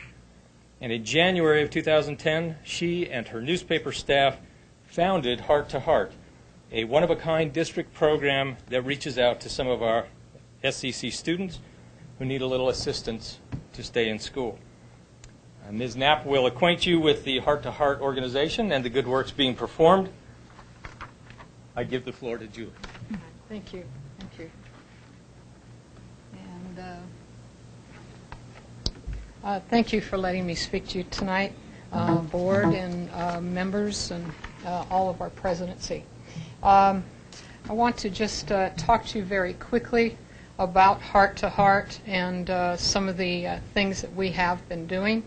And in January of 2010, she and her newspaper staff founded Heart to Heart, a one-of-a-kind district program that reaches out to some of our SEC students who need a little assistance to stay in school. Ms. Knapp will acquaint you with the Heart to Heart organization and the good works being performed. I give the floor to Julie. Thank you. Thank you. And thank you for letting me speak to you tonight, board and members and all of our presidency. I want to just talk to you very quickly about Heart to Heart and some of the things that we have been doing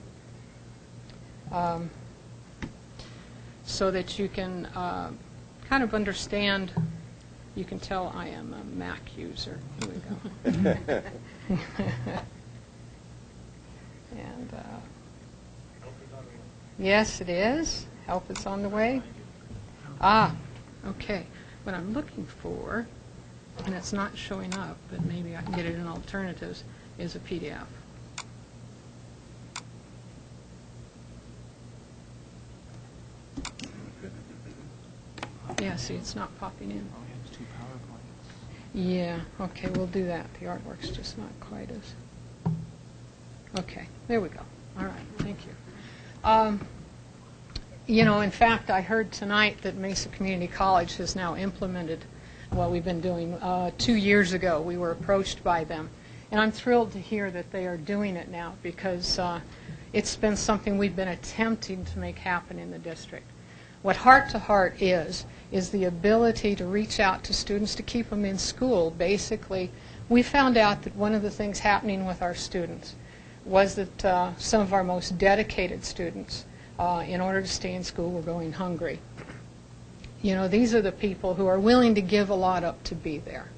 so that you can kind of understand. You can tell I am a Mac user. Here we go. And yes, it is. Help is on the way. Okay. What I'm looking for, and it's not showing up, but maybe I can get it in alternatives, is a PDF. Yeah, see, it's not popping in. Yeah, okay, we'll do that. The artwork's just not quite as... Okay, there we go. All right, thank you. You know, in fact, I heard tonight that Mesa Community College has now implemented what we've been doing. 2 years ago, we were approached by them. And I'm thrilled to hear that they are doing it now because it's been something we've been attempting to make happen in the district. What Heart to Heart is the ability to reach out to students to keep them in school. Basically, we found out that one of the things happening with our students was that some of our most dedicated students, in order to stay in school, were going hungry. You know, these are the people who are willing to give a lot up to be there.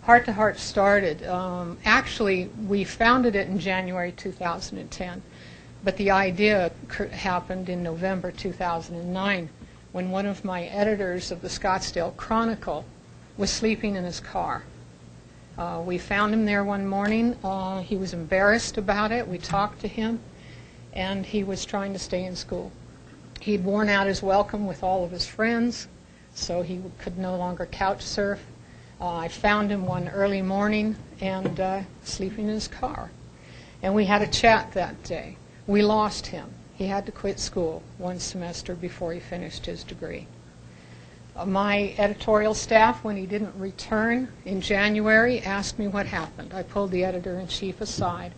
Heart to Heart started, actually, we founded it in January 2010, but the idea happened in November 2009 when one of my editors of the Scottsdale Chronicle was sleeping in his car. We found him there one morning. He was embarrassed about it. We talked to him, and he was trying to stay in school. He'd worn out his welcome with all of his friends, so he could no longer couch surf. I found him one early morning and sleeping in his car. And we had a chat that day. We lost him. He had to quit school one semester before he finished his degree. My editorial staff, when he didn't return in January, asked me what happened. I pulled the editor-in-chief aside,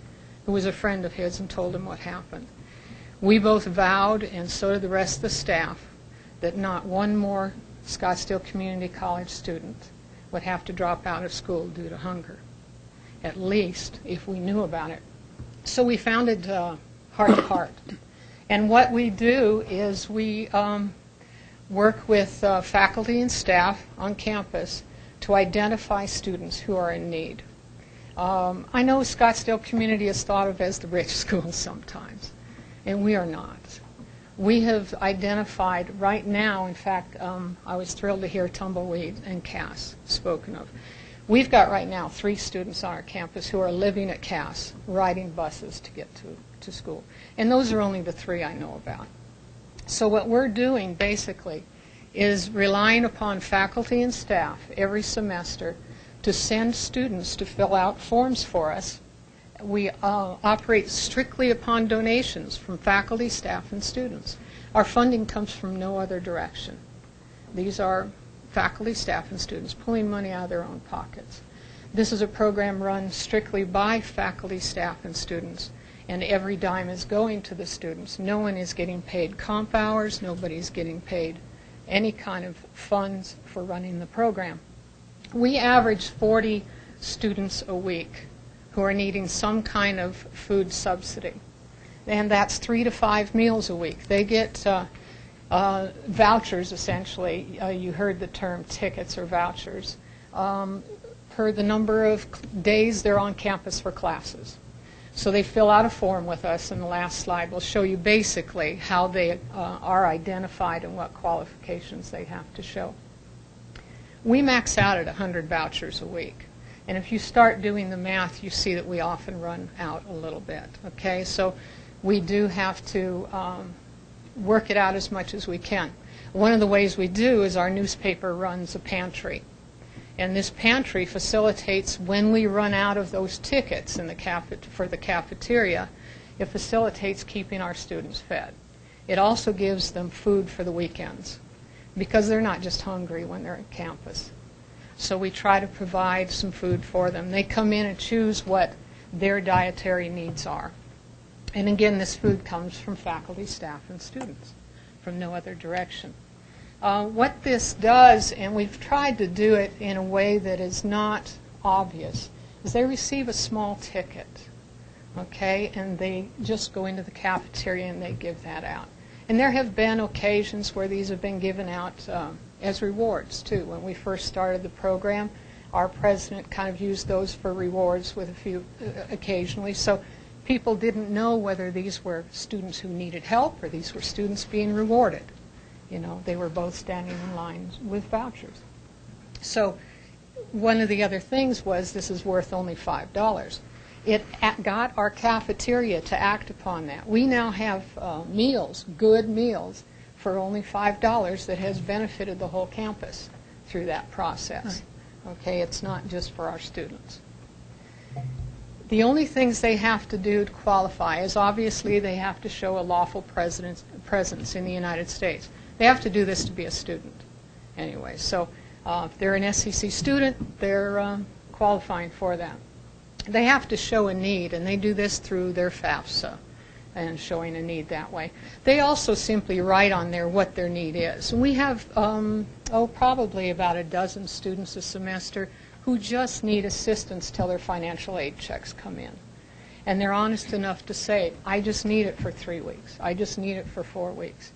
who was a friend of his, and told him what happened. We both vowed, and so did the rest of the staff, that not one more Scottsdale Community College student would have to drop out of school due to hunger, at least if we knew about it. So we founded Heart to Heart. And what we do is we work with faculty and staff on campus to identify students who are in need. I know Scottsdale Community is thought of as the rich school sometimes, and we are not. We have identified right now, in fact, I was thrilled to hear Tumbleweed and Cass spoken of. We've got right now 3 students on our campus who are living at Cass, riding buses to get to school. And those are only the 3 I know about. So what we're doing basically is relying upon faculty and staff every semester to send students to fill out forms for us. We operate strictly upon donations from faculty, staff, and students. Our funding comes from no other direction. These are faculty, staff, and students pulling money out of their own pockets. This is a program run strictly by faculty, staff, and students, and every dime is going to the students. No one is getting paid comp hours. Nobody's getting paid any kind of funds for running the program. We average 40 students a week who are needing some kind of food subsidy. And that's 3 to 5 meals a week. They get vouchers, essentially. You heard the term tickets or vouchers, per the number of days they're on campus for classes. So they fill out a form with us, and the last slide will show you basically how they are identified and what qualifications they have to show. We max out at 100 vouchers a week. And if you start doing the math, you see that we often run out a little bit. Okay, so we do have to work it out as much as we can. One of the ways we do is our newspaper runs a pantry. And this pantry facilitates, when we run out of those tickets in for the cafeteria, it facilitates keeping our students fed. It also gives them food for the weekends, because they're not just hungry when they're at campus. So we try to provide some food for them. They come in and choose what their dietary needs are. And again, this food comes from faculty, staff, and students, from no other direction. What this does, and we've tried to do it in a way that is not obvious, is they receive a small ticket, okay, and they just go into the cafeteria and they give that out. And there have been occasions where these have been given out as rewards, too. When we first started the program, our president kind of used those for rewards with a few occasionally. So people didn't know whether these were students who needed help or these were students being rewarded. You know, they were both standing in line with vouchers. So one of the other things was this is worth only $5. It got our cafeteria to act upon that. We now have meals, good meals, for only $5 that has benefited the whole campus through that process. Okay, it's not just for our students. The only things they have to do to qualify is obviously they have to show a lawful presence in the United States. They have to do this to be a student anyway. So if they're an SEC student, they're qualifying for that. They have to show a need, and they do this through their FAFSA and showing a need that way. They also simply write on there what their need is. And we have, probably about a dozen students a semester who just need assistance till their financial aid checks come in. And they're honest enough to say, I just need it for 3 weeks. I just need it for 4 weeks.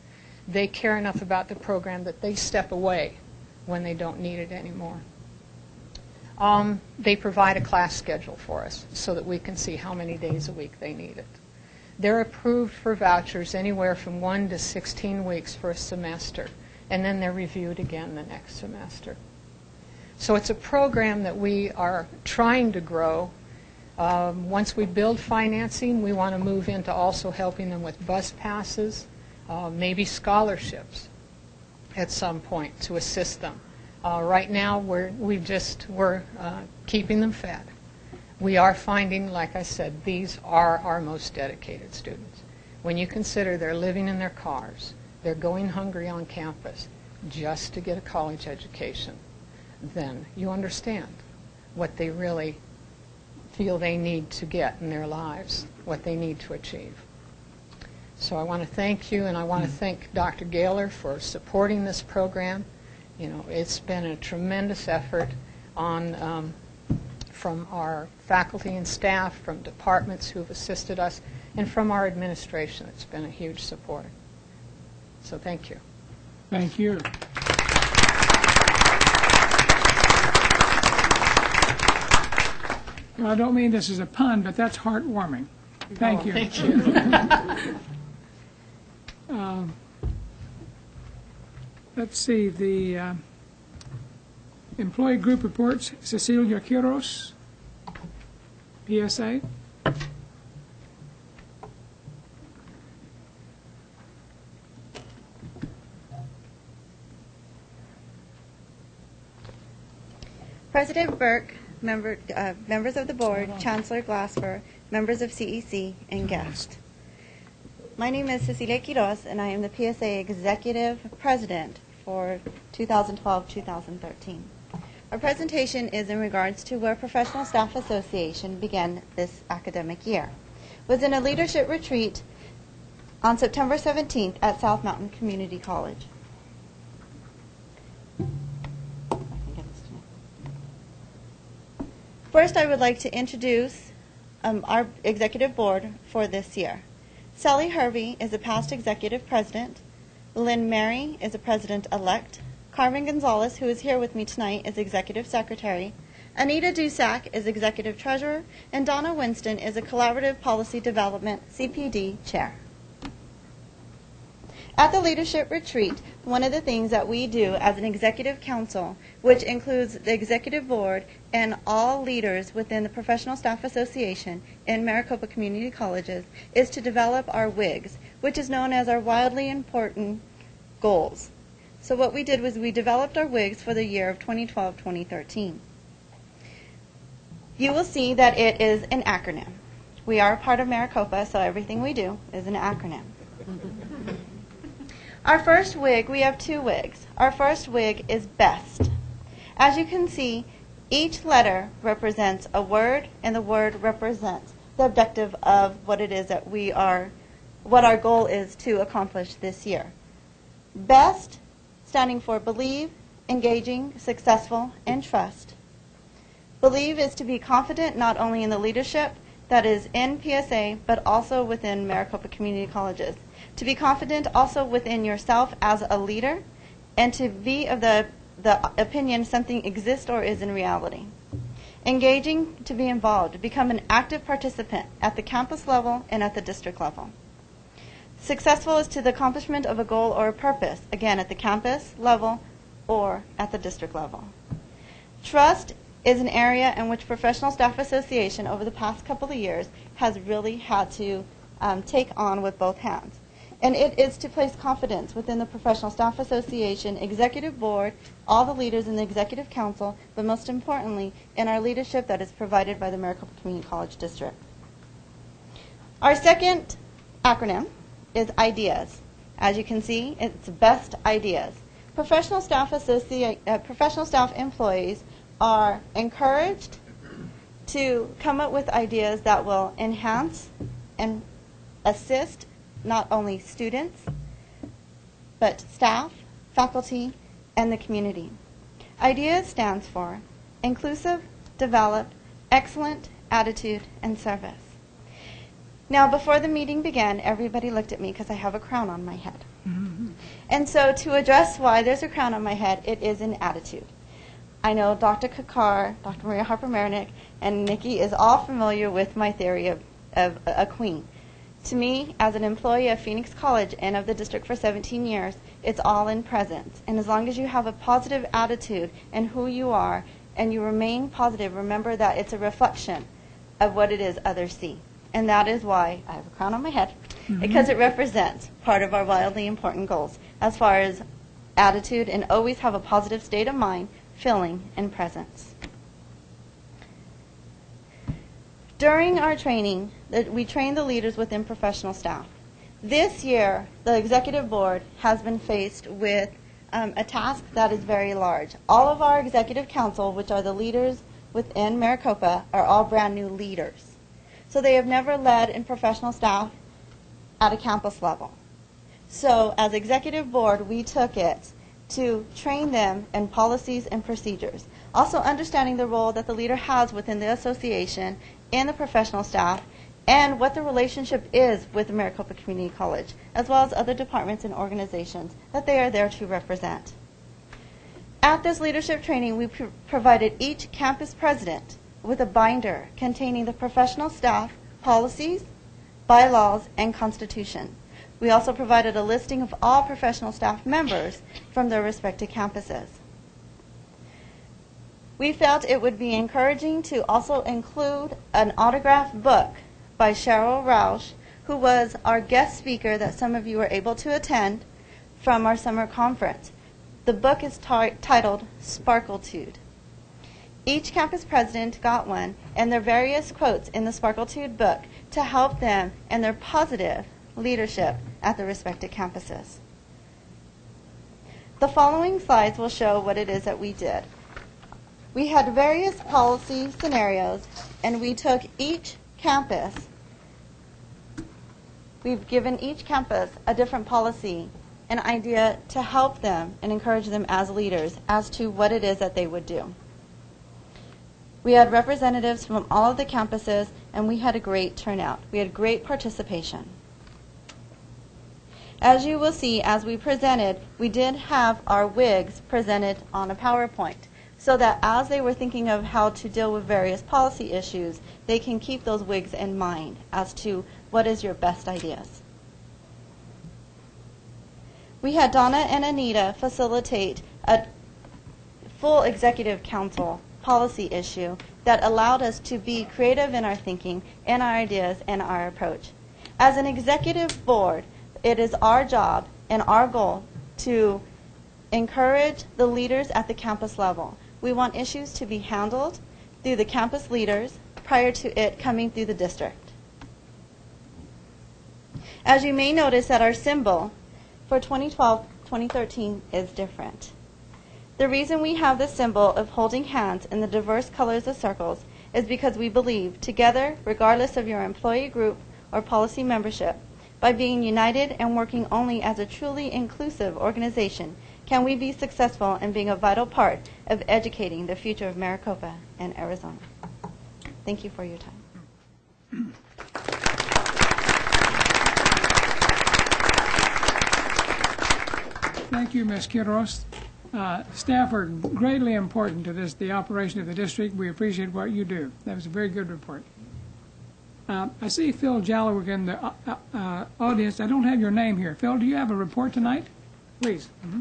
They care enough about the program that they step away when they don't need it anymore. They provide a class schedule for us so that we can see how many days a week they need it. They're approved for vouchers anywhere from 1 to 16 weeks for a semester, and then they're reviewed again the next semester. So it's a program that we are trying to grow. Once we build financing, we want to move into also helping them with bus passes. maybe scholarships at some point to assist them. Right now, we're keeping them fed. We are finding, like I said, these are our most dedicated students. When you consider they're living in their cars, they're going hungry on campus just to get a college education, then you understand what they really feel they need to get in their lives, what they need to achieve. So I want to thank you, and I want to thank Dr. Gaylor for supporting this program. You know, it's been a tremendous effort on from our faculty and staff, from departments who have assisted us, and from our administration. It's been a huge support. So thank you. Thank you. Well, I don't mean this as a pun, but that's heartwarming. Thank you. Thank you. Let's see, the employee group reports, Cecilia Quiros, PSA. President Burke, members of the board, Chancellor Glasper, members of CEC, and guests. My name is Cecilia Quiros, and I am the PSA Executive President for 2012-2013. Our presentation is in regards to where Professional Staff Association began this academic year. It was in a leadership retreat on September 17th at South Mountain Community College. First, I would like to introduce our executive board for this year. Sally Hervey is a past executive president. Lynn Mary is a president-elect. Carmen Gonzalez, who is here with me tonight, is executive secretary. Anita Dusack is executive treasurer. And Donna Winston is a collaborative policy development CPD chair. At the leadership retreat, one of the things that we do as an executive council, which includes the executive board and all leaders within the Professional Staff Association in Maricopa Community Colleges, is to develop our WIGs, which is known as our wildly important goals. So what we did was we developed our WIGs for the year of 2012-2013. You will see that it is an acronym. We are a part of Maricopa, so everything we do is an acronym. Our first WIG, we have two WIGs. Our first WIG is BEST. As you can see, each letter represents a word, and the word represents the objective of what it is that what our goal is to accomplish this year. BEST, standing for believe, engaging, successful, and trust. Believe is to be confident not only in the leadership that is in PSA, but also within Maricopa Community Colleges. To be confident also within yourself as a leader, and to be of the opinion something exists or is in reality. Engaging, to be involved, to become an active participant at the campus level and at the district level. Successful is to the accomplishment of a goal or a purpose, again at the campus level or at the district level. Trust is an area in which Professional Staff Association over the past couple of years has really had to take on with both hands. And it is to place confidence within the Professional Staff Association, Executive Board, all the leaders in the Executive Council, but most importantly, in our leadership that is provided by the Maricopa Community College District. Our second acronym is IDEAS. As you can see, it's BEST IDEAS. Professional staff employees are encouraged to come up with ideas that will enhance and assist not only students, but staff, faculty, and the community. IDEAS stands for Inclusive, Develop, Excellent, Attitude, and Service. Now, before the meeting began, everybody looked at me because I have a crown on my head. Mm-hmm. And so to address why there's a crown on my head, it is an attitude. I know Dr. Kakar, Dr. Maria Harper-Marinick, and Nikki is all familiar with my theory of a queen. To me, as an employee of Phoenix College and of the district for 17 years, it's all in presence. And as long as you have a positive attitude in who you are and you remain positive, remember that it's a reflection of what it is others see. And that is why I have a crown on my head. because it represents part of our wildly important goals as far as attitude and always have a positive state of mind, feeling, and presence. During our training, we train the leaders within professional staff. This year, the executive board has been faced with a task that is very large. All of our executive council, which are the leaders within Maricopa, are all brand new leaders. So they have never led in professional staff at a campus level. So as executive board, we took it to train them in policies and procedures. Also understanding the role that the leader has within the association and the professional staff, and what the relationship is with Maricopa Community College, as well as other departments and organizations that they are there to represent. At this leadership training, we provided each campus president with a binder containing the professional staff, policies, bylaws, and constitution. We also provided a listing of all professional staff members from their respective campuses. We felt it would be encouraging to also include an autographed book by Cheryl Roush, who was our guest speaker that some of you were able to attend from our summer conference. The book is titled Sparkletude. Each campus president got one, and their various quotes in the Sparkletude book to help them in their positive leadership at the respective campuses. The following slides will show what it is that we did. We had various policy scenarios, and we took each campus, we've given each campus a different policy, an idea to help them and encourage them as leaders as to what it is that they would do. We had representatives from all of the campuses, and we had a great turnout. We had great participation. As you will see, as we presented, we did have our WIGs presented on a PowerPoint, so that as they were thinking of how to deal with various policy issues, they can keep those WIGs in mind as to what is your best ideas. We had Donna and Anita facilitate a full executive council policy issue that allowed us to be creative in our thinking and our ideas and our approach. As an executive board, it is our job and our goal to encourage the leaders at the campus level. We want issues to be handled through the campus leaders prior to it coming through the district. As you may notice that our symbol for 2012-2013 is different. The reason we have the symbol of holding hands in the diverse colors of circles is because we believe together, regardless of your employee group or policy membership, by being united and working only as a truly inclusive organization, can we be successful in being a vital part of educating the future of Maricopa and Arizona. Thank you for your time. Thank you, Ms. Quiroz. Staff are greatly important to the operation of the district. We appreciate what you do. That was a very good report. I see Phil Jallowick in the audience. I don't have your name here. Phil, do you have a report tonight? Please. Mm-hmm.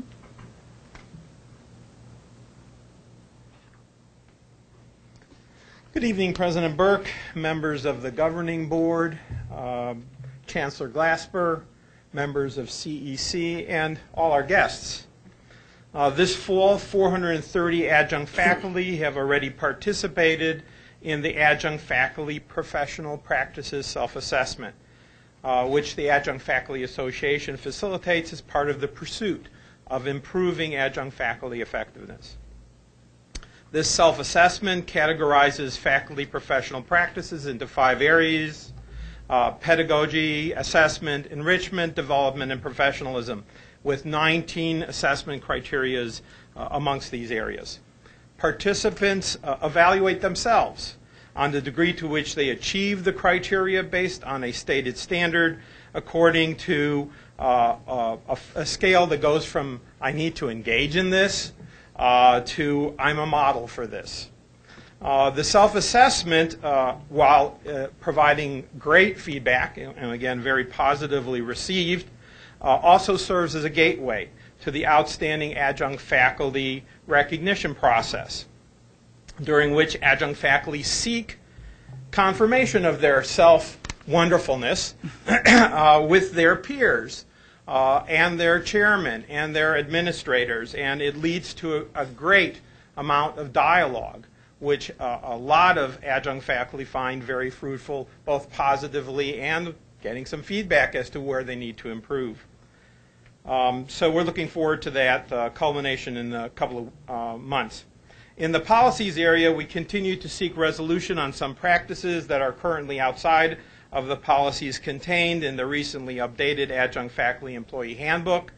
Good evening, President Burke, members of the governing board, Chancellor Glasper, members of CEC, and all our guests. This fall, 430 adjunct faculty have already participated in the Adjunct Faculty Professional Practices Self-Assessment, which the Adjunct Faculty Association facilitates as part of the pursuit of improving adjunct faculty effectiveness. This self-assessment categorizes faculty professional practices into 5 areas: pedagogy, assessment, enrichment, development, and professionalism, with 19 assessment criteria amongst these areas. Participants evaluate themselves on the degree to which they achieve the criteria based on a stated standard according to a scale that goes from I need to engage in this to I'm a model for this. The self-assessment, while providing great feedback, and again very positively received, also serves as a gateway to the outstanding adjunct faculty recognition process, during which adjunct faculty seek confirmation of their wonderfulness with their peers and their chairman and their administrators, and it leads to a great amount of dialogue, which a lot of adjunct faculty find very fruitful, both positively and getting some feedback as to where they need to improve. So we're looking forward to that culmination in a couple of months. In the policies area, we continue to seek resolution on some practices that are currently outside of the policies contained in the recently updated Adjunct Faculty Employee Handbook.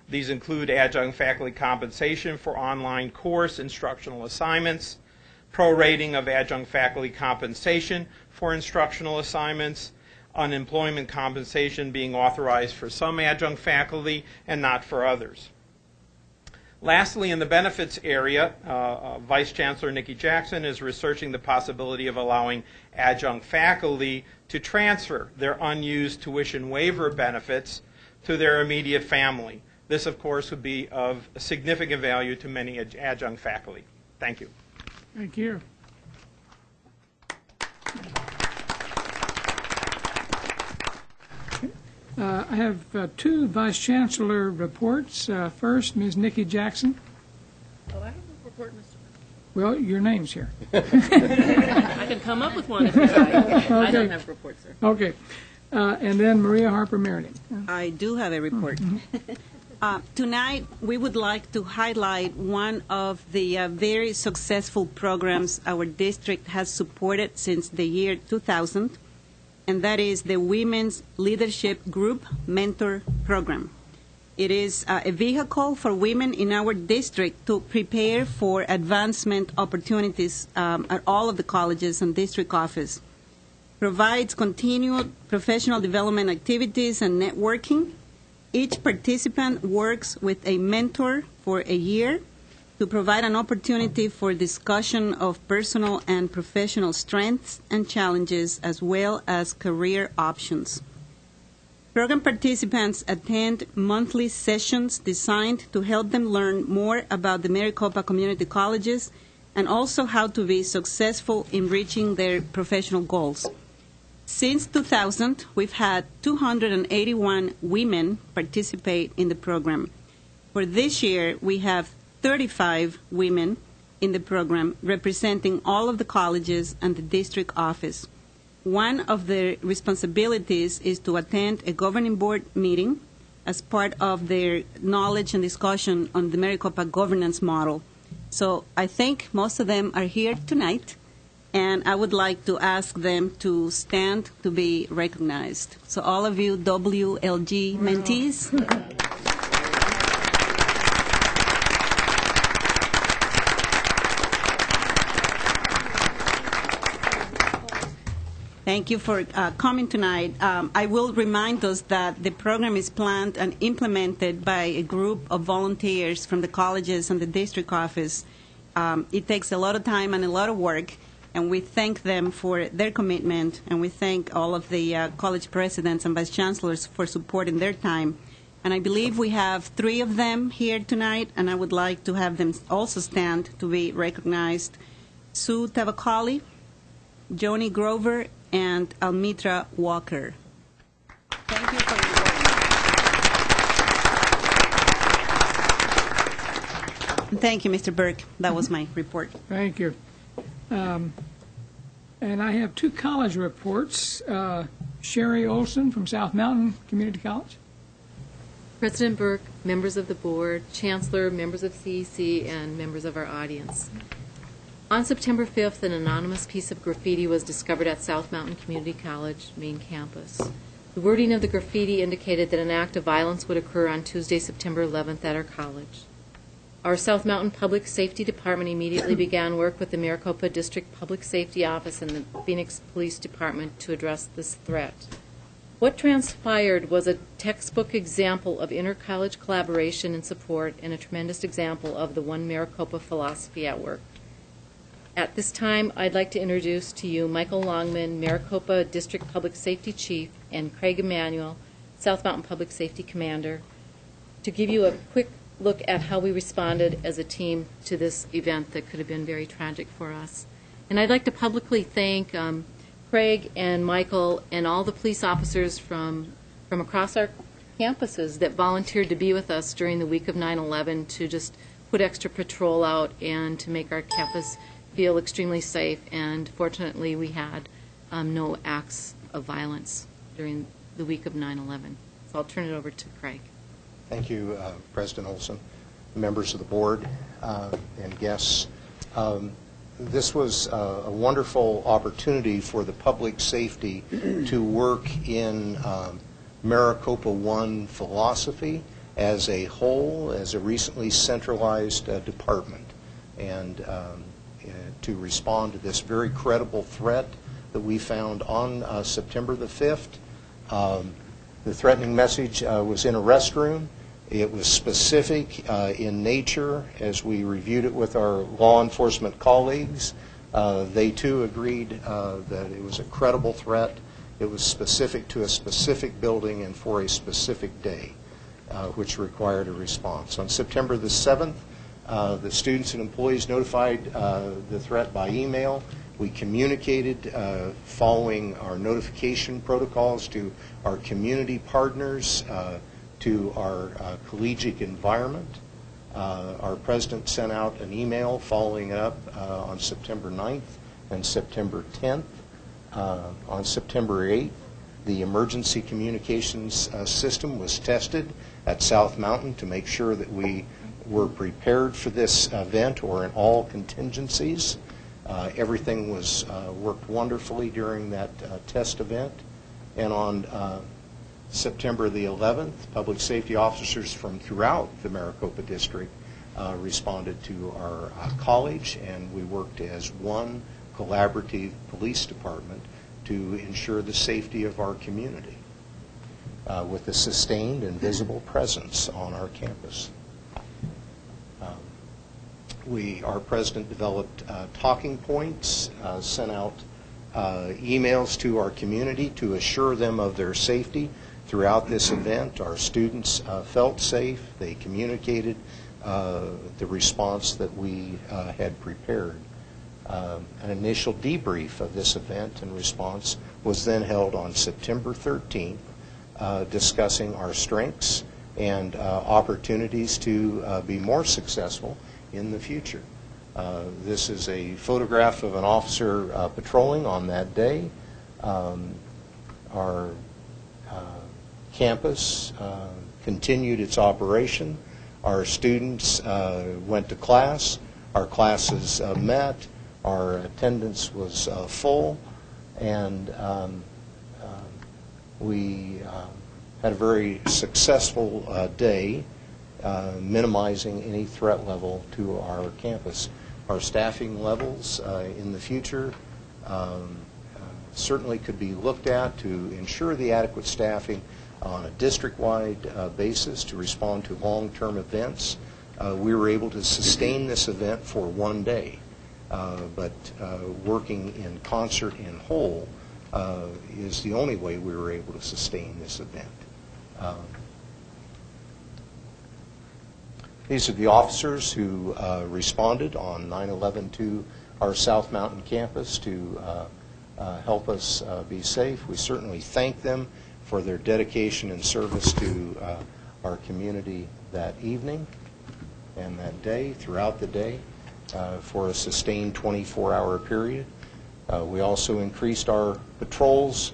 These include adjunct faculty compensation for online course instructional assignments, prorating of adjunct faculty compensation for instructional assignments, unemployment compensation being authorized for some adjunct faculty and not for others. Lastly, in the benefits area, Vice Chancellor Nikki Jackson is researching the possibility of allowing adjunct faculty to transfer their unused tuition waiver benefits to their immediate family. This, of course, would be of significant value to many adjunct faculty. Thank you. Thank you. I have two Vice Chancellor reports. First, Ms. Nikki Jackson. Oh, I have a report, Mr. Well, your name's here. I can come up with one if you like. Okay. I don't have a report, sir. Okay. And then Maria Harper Meriden. I do have a report. Tonight, we would like to highlight one of the very successful programs our district has supported since the year 2000, and that is the Women's Leadership Group Mentor Program. It is a vehicle for women in our district to prepare for advancement opportunities at all of the colleges and district office. Provides continued professional development activities and networking. Each participant works with a mentor for a year to provide an opportunity for discussion of personal and professional strengths and challenges, as well as career options. Program participants attend monthly sessions designed to help them learn more about the Maricopa Community Colleges and also how to be successful in reaching their professional goals. Since 2000, we've had 281 women participate in the program. For this year, we have 35 women in the program representing all of the colleges and the district office. One of their responsibilities is to attend a governing board meeting as part of their knowledge and discussion on the Maricopa governance model. So I think most of them are here tonight, and I would like to ask them to stand to be recognized. So all of you WLG mentees. Thank you for coming tonight. I will remind us that the program is planned and implemented by a group of volunteers from the colleges and the district office. It takes a lot of time and a lot of work, and we thank them for their commitment, and we thank all of the college presidents and vice chancellors for supporting their time. And I believe we have 3 of them here tonight, and I would like to have them also stand to be recognized. Sue Tavakali, Joni Grover, and Almitra Walker. Thank you for your work. Thank you, Mr. Burke. That was my report. Thank you. And I have 2 college reports. Sherry Olson from South Mountain Community College. President Burke, members of the board, Chancellor, members of CEC, and members of our audience. On September 5th, an anonymous piece of graffiti was discovered at South Mountain Community College main campus. The wording of the graffiti indicated that an act of violence would occur on Tuesday, September 11th at our college. Our South Mountain Public Safety Department immediately began work with the Maricopa District Public Safety Office and the Phoenix Police Department to address this threat. What transpired was a textbook example of inter-college collaboration and support, and a tremendous example of the One Maricopa philosophy at work. At this time, I'd like to introduce to you Michael Longman, Maricopa District Public Safety Chief, and Craig Emanuel, South Mountain Public Safety Commander, to give you a quick look at how we responded as a team to this event that could have been very tragic for us. And I'd like to publicly thank Craig and Michael and all the police officers from across our campuses that volunteered to be with us during the week of 9/11 to just put extra patrol out and to make our campus feel extremely safe. And fortunately, we had no acts of violence during the week of 9/11. So I'll turn it over to Craig. Thank you, President Olson, members of the board, and guests. This was a wonderful opportunity for the public safety to work in Maricopa One philosophy as a whole, as a recently centralized department, and to respond to this very credible threat that we found on September the 5th. The threatening message was in a restroom. It was specific in nature. As we reviewed it with our law enforcement colleagues, they too agreed that it was a credible threat. It was specific to a specific building and for a specific day, which required a response. On September the 7th, the students and employees notified the threat by email. We communicated following our notification protocols to our community partners, to our collegiate environment. Our president sent out an email following it up on September 9th and September 10th. On September 8th, the emergency communications system was tested at South Mountain to make sure that we were prepared for this event or in all contingencies. Everything was worked wonderfully during that test event. And on September the 11th, public safety officers from throughout the Maricopa District responded to our college, and we worked as one collaborative police department to ensure the safety of our community with a sustained and visible presence on our campus. Our president developed talking points, sent out emails to our community to assure them of their safety throughout this event. Our students felt safe. They communicated the response that we had prepared. An initial debrief of this event and response was then held on September 13th, discussing our strengths and opportunities to be more successful in the future. This is a photograph of an officer patrolling on that day. Our campus continued its operation. Our students went to class. Our classes met. Our attendance was full, and we had a very successful day, minimizing any threat level to our campus. Our staffing levels in the future certainly could be looked at to ensure the adequate staffing on a district-wide basis to respond to long-term events. We were able to sustain this event for one day, but working in concert in whole is the only way we were able to sustain this event. These are the officers who responded on 9/11 to our South Mountain campus to help us be safe. We certainly thank them for their dedication and service to our community that evening and that day, throughout the day, for a sustained 24-hour period. We also increased our patrols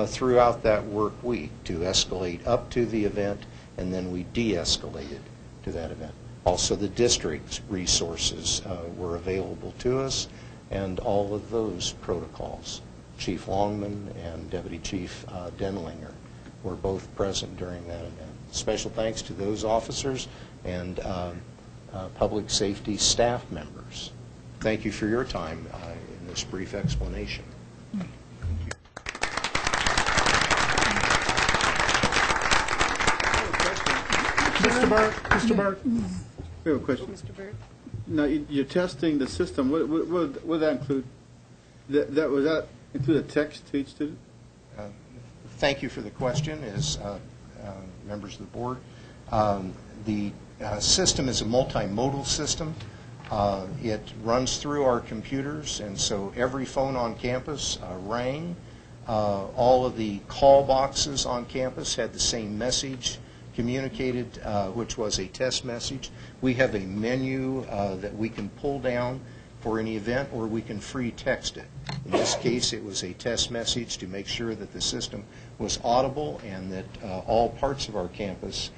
throughout that work week to escalate up to the event, and then we de-escalated to that event. Also, the district's resources were available to us, and all of those protocols. Chief Longman and Deputy Chief Denlinger were both present during that event. Special thanks to those officers and public safety staff members. Thank you for your time in this brief explanation. Mr. Burke. Mr. Burke. We have a question. Mr. Bird? Now, you're testing the system. What would that include? Would that include a text to each student? Thank you for the question, as members of the board. The system is a multimodal system. It runs through our computers, and so every phone on campus rang. All of the call boxes on campus had the same message communicated, which was a test message. We have a menu that we can pull down for any event, or we can free text it. In this case, it was a test message to make sure that the system was audible and that all parts of our campus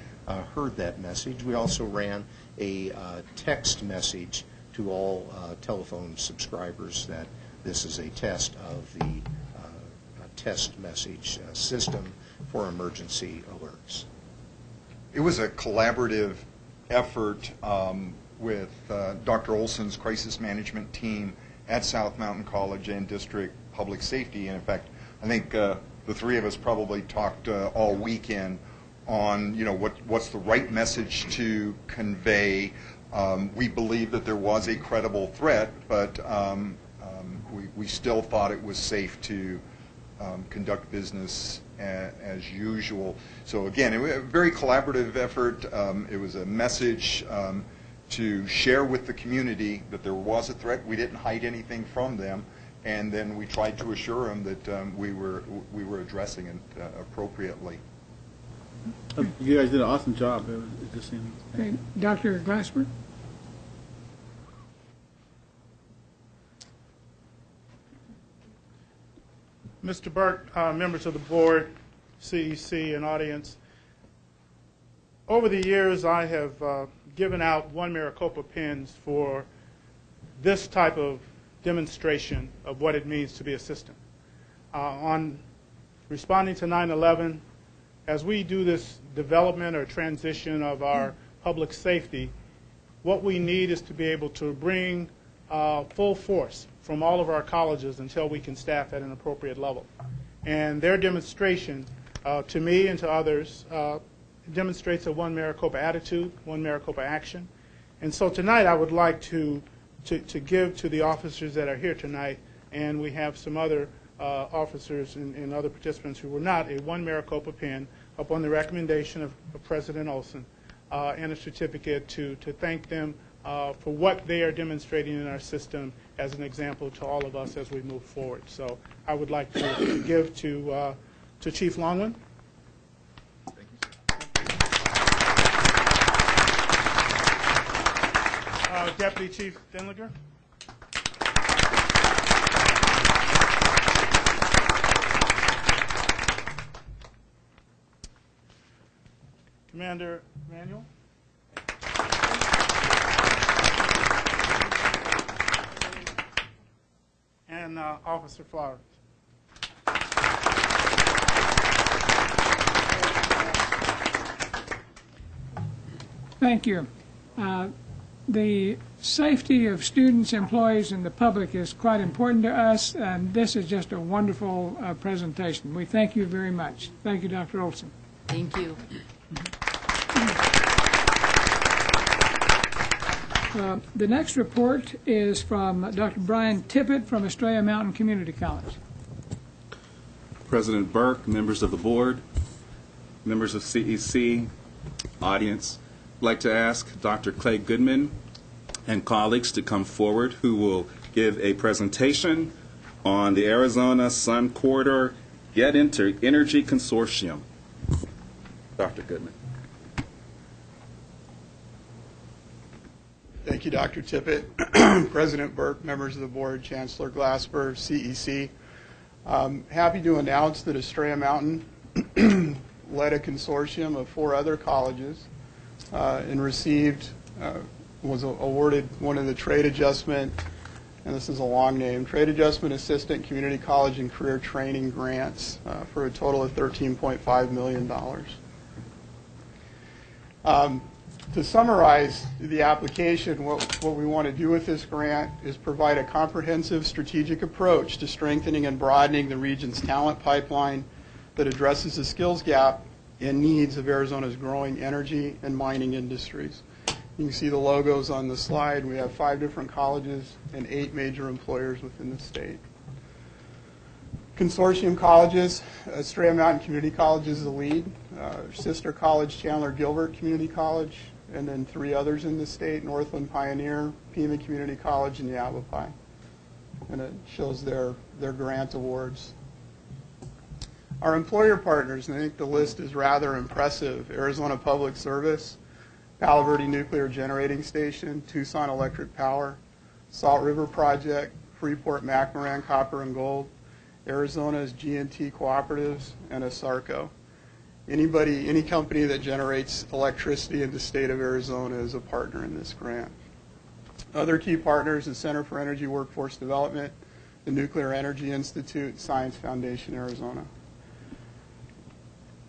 heard that message. We also ran a text message to all telephone subscribers that this is a test of the test message system for emergency alerts. It was a collaborative effort with Dr. Olson's crisis management team at South Mountain College and District Public Safety. And in fact, I think the three of us probably talked all weekend on, what's the right message to convey. We believed that there was a credible threat, but we still thought it was safe to conduct business as usual. So again, it was a very collaborative effort. It was a message to share with the community that there was a threat. We didn't hide anything from them, and then we tried to assure them that we were addressing it appropriately. You guys did an awesome job. Okay. Dr. Glasper? Mr. Burke, members of the board, CEC, and audience, over the years I have given out 1 Maricopa pins for this type of demonstration of what it means to be a system. On responding to 9/11, as we do this development or transition of our public safety, what we need is to be able to bring full force from all of our colleges until we can staff at an appropriate level. And their demonstration, to me and to others, demonstrates a 1 Maricopa attitude, 1 Maricopa action. And so tonight I would like to give to the officers that are here tonight, and we have some other officers and other participants who were not, a 1 Maricopa pin upon the recommendation of President Olson, and a certificate to thank them for what they are demonstrating in our system as an example to all of us as we move forward. So I would like to give to Chief Longman. Thank you, sir. Deputy Chief Denlinger. Commander Manuel. And Officer Flowers. Thank you. The safety of students, employees, and the public is quite important to us, and this is just a wonderful presentation. We thank you very much. Thank you, Dr. Olson. Thank you. The next report is from Dr. Brian Tippett from Estrella Mountain Community College. President Burke, members of the board, members of CEC, audience, I'd like to ask Dr. Clay Goodman and colleagues to come forward who will give a presentation on the Arizona Sun Corridor Get Energy Consortium. Dr. Goodman. Thank you, Dr. Tippett, President Burke, members of the board, Chancellor Glasper, CEC. Happy to announce that Estrella Mountain led a consortium of 4 other colleges and received, was awarded one of the trade adjustment, and this is a long name, Trade Adjustment Assistant Community College and Career Training Grants for a total of $13.5 million. To summarize the application, what we want to do with this grant is provide a comprehensive strategic approach to strengthening and broadening the region's talent pipeline that addresses the skills gap and needs of Arizona's growing energy and mining industries. You can see the logos on the slide. We have 5 different colleges and 8 major employers within the state. Consortium colleges, Estrella Mountain Community College is the lead. Sister college, Chandler Gilbert Community College, and then 3 others in the state: Northland Pioneer, Pima Community College, and Yavapai. And it shows their grant awards. Our employer partners, and I think the list is rather impressive: Arizona Public Service, Palo Verde Nuclear Generating Station, Tucson Electric Power, Salt River Project, Freeport-McMoran Copper and Gold, Arizona's G&T Cooperatives, and ASARCO. Any company that generates electricity in the state of Arizona is a partner in this grant. Other key partners: the Center for Energy Workforce Development, the Nuclear Energy Institute, Science Foundation Arizona.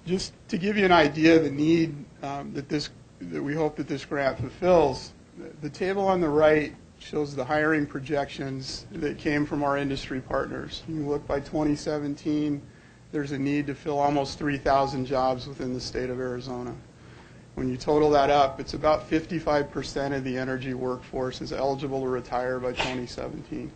Just to give you an idea of the need that we hope that this grant fulfills, the table on the right shows the hiring projections that came from our industry partners. You look, by 2017, there's a need to fill almost 3,000 jobs within the state of Arizona. When you total that up, it's about 55% of the energy workforce is eligible to retire by 2017.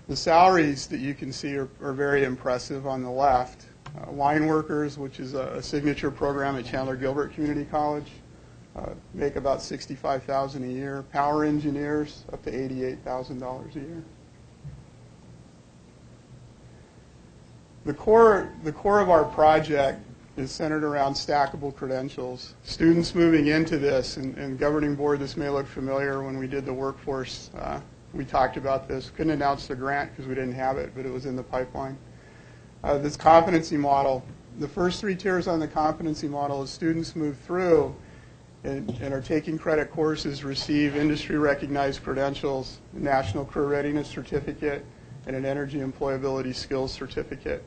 The salaries that you can see are very impressive on the left. Line workers, which is a signature program at Chandler Gilbert Community College, make about $65,000 a year. Power engineers, up to $88,000 a year. The core of our project is centered around stackable credentials. Students moving into this, and governing board, this may look familiar. When we did the workforce, we talked about this. Couldn't announce the grant because we didn't have it, but it was in the pipeline. This competency model, the first 3 tiers on the competency model, as students move through and are taking credit courses, receive industry-recognized credentials, a National Career Readiness Certificate, and an Energy Employability Skills Certificate.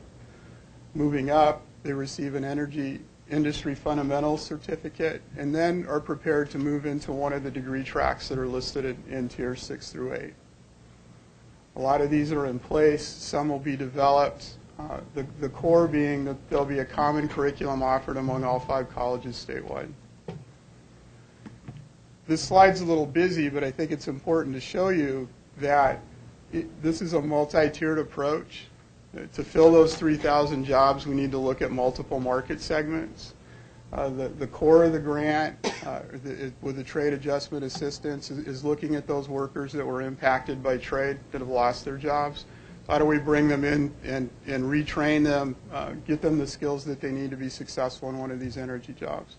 Moving up, they receive an Energy Industry Fundamentals Certificate, and then are prepared to move into one of the degree tracks that are listed in tiers 6 through 8. A lot of these are in place. Some will be developed. The core being that there'll be a common curriculum offered among all 5 colleges statewide. This slide's a little busy, but I think it's important to show you that this is a multi-tiered approach. To fill those 3,000 jobs, we need to look at multiple market segments. The core of the grant, with the trade adjustment assistance, is looking at those workers that were impacted by trade, that have lost their jobs. How do we bring them in and retrain them, get them the skills that they need to be successful in one of these energy jobs?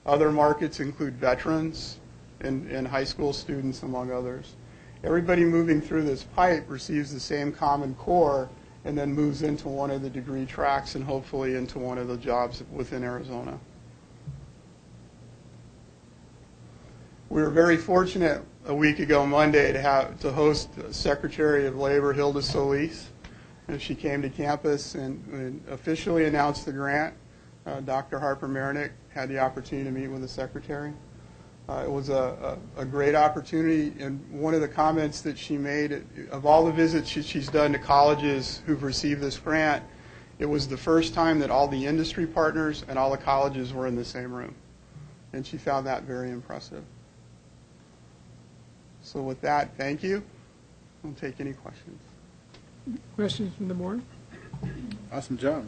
Other markets include veterans and high school students, among others. Everybody moving through this pipe receives the same common core and then moves into one of the degree tracks and hopefully into one of the jobs within Arizona. We were very fortunate a week ago Monday to host Secretary of Labor Hilda Solis. And she came to campus and officially announced the grant. Dr. Harper Marinick had the opportunity to meet with the Secretary. It was a great opportunity, and one of the comments that she made, of all the visits she's done to colleges who've received this grant, it was the first time that all the industry partners and all the colleges were in the same room. And she found that very impressive. So with that, thank you. I'll take any questions. Questions from the board? Awesome job.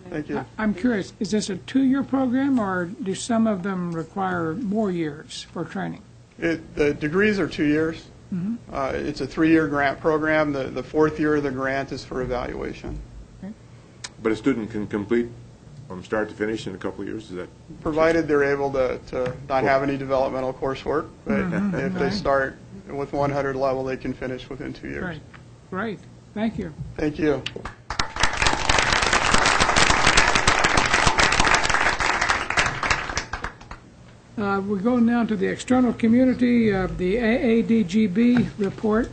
Thank you. I'm curious, is this a 2-year program, or do some of them require more years for training? The degrees are 2 years. Mm-hmm. It's a 3-year grant program. The 4th year of the grant is for evaluation. Okay. But a student can complete from start to finish in a couple of years? Is that provided they're able to not have any developmental coursework, but if they start with 100 level, they can finish within 2 years. Great. Great. Thank you. Thank you. We go now to the external community of the AADGB report.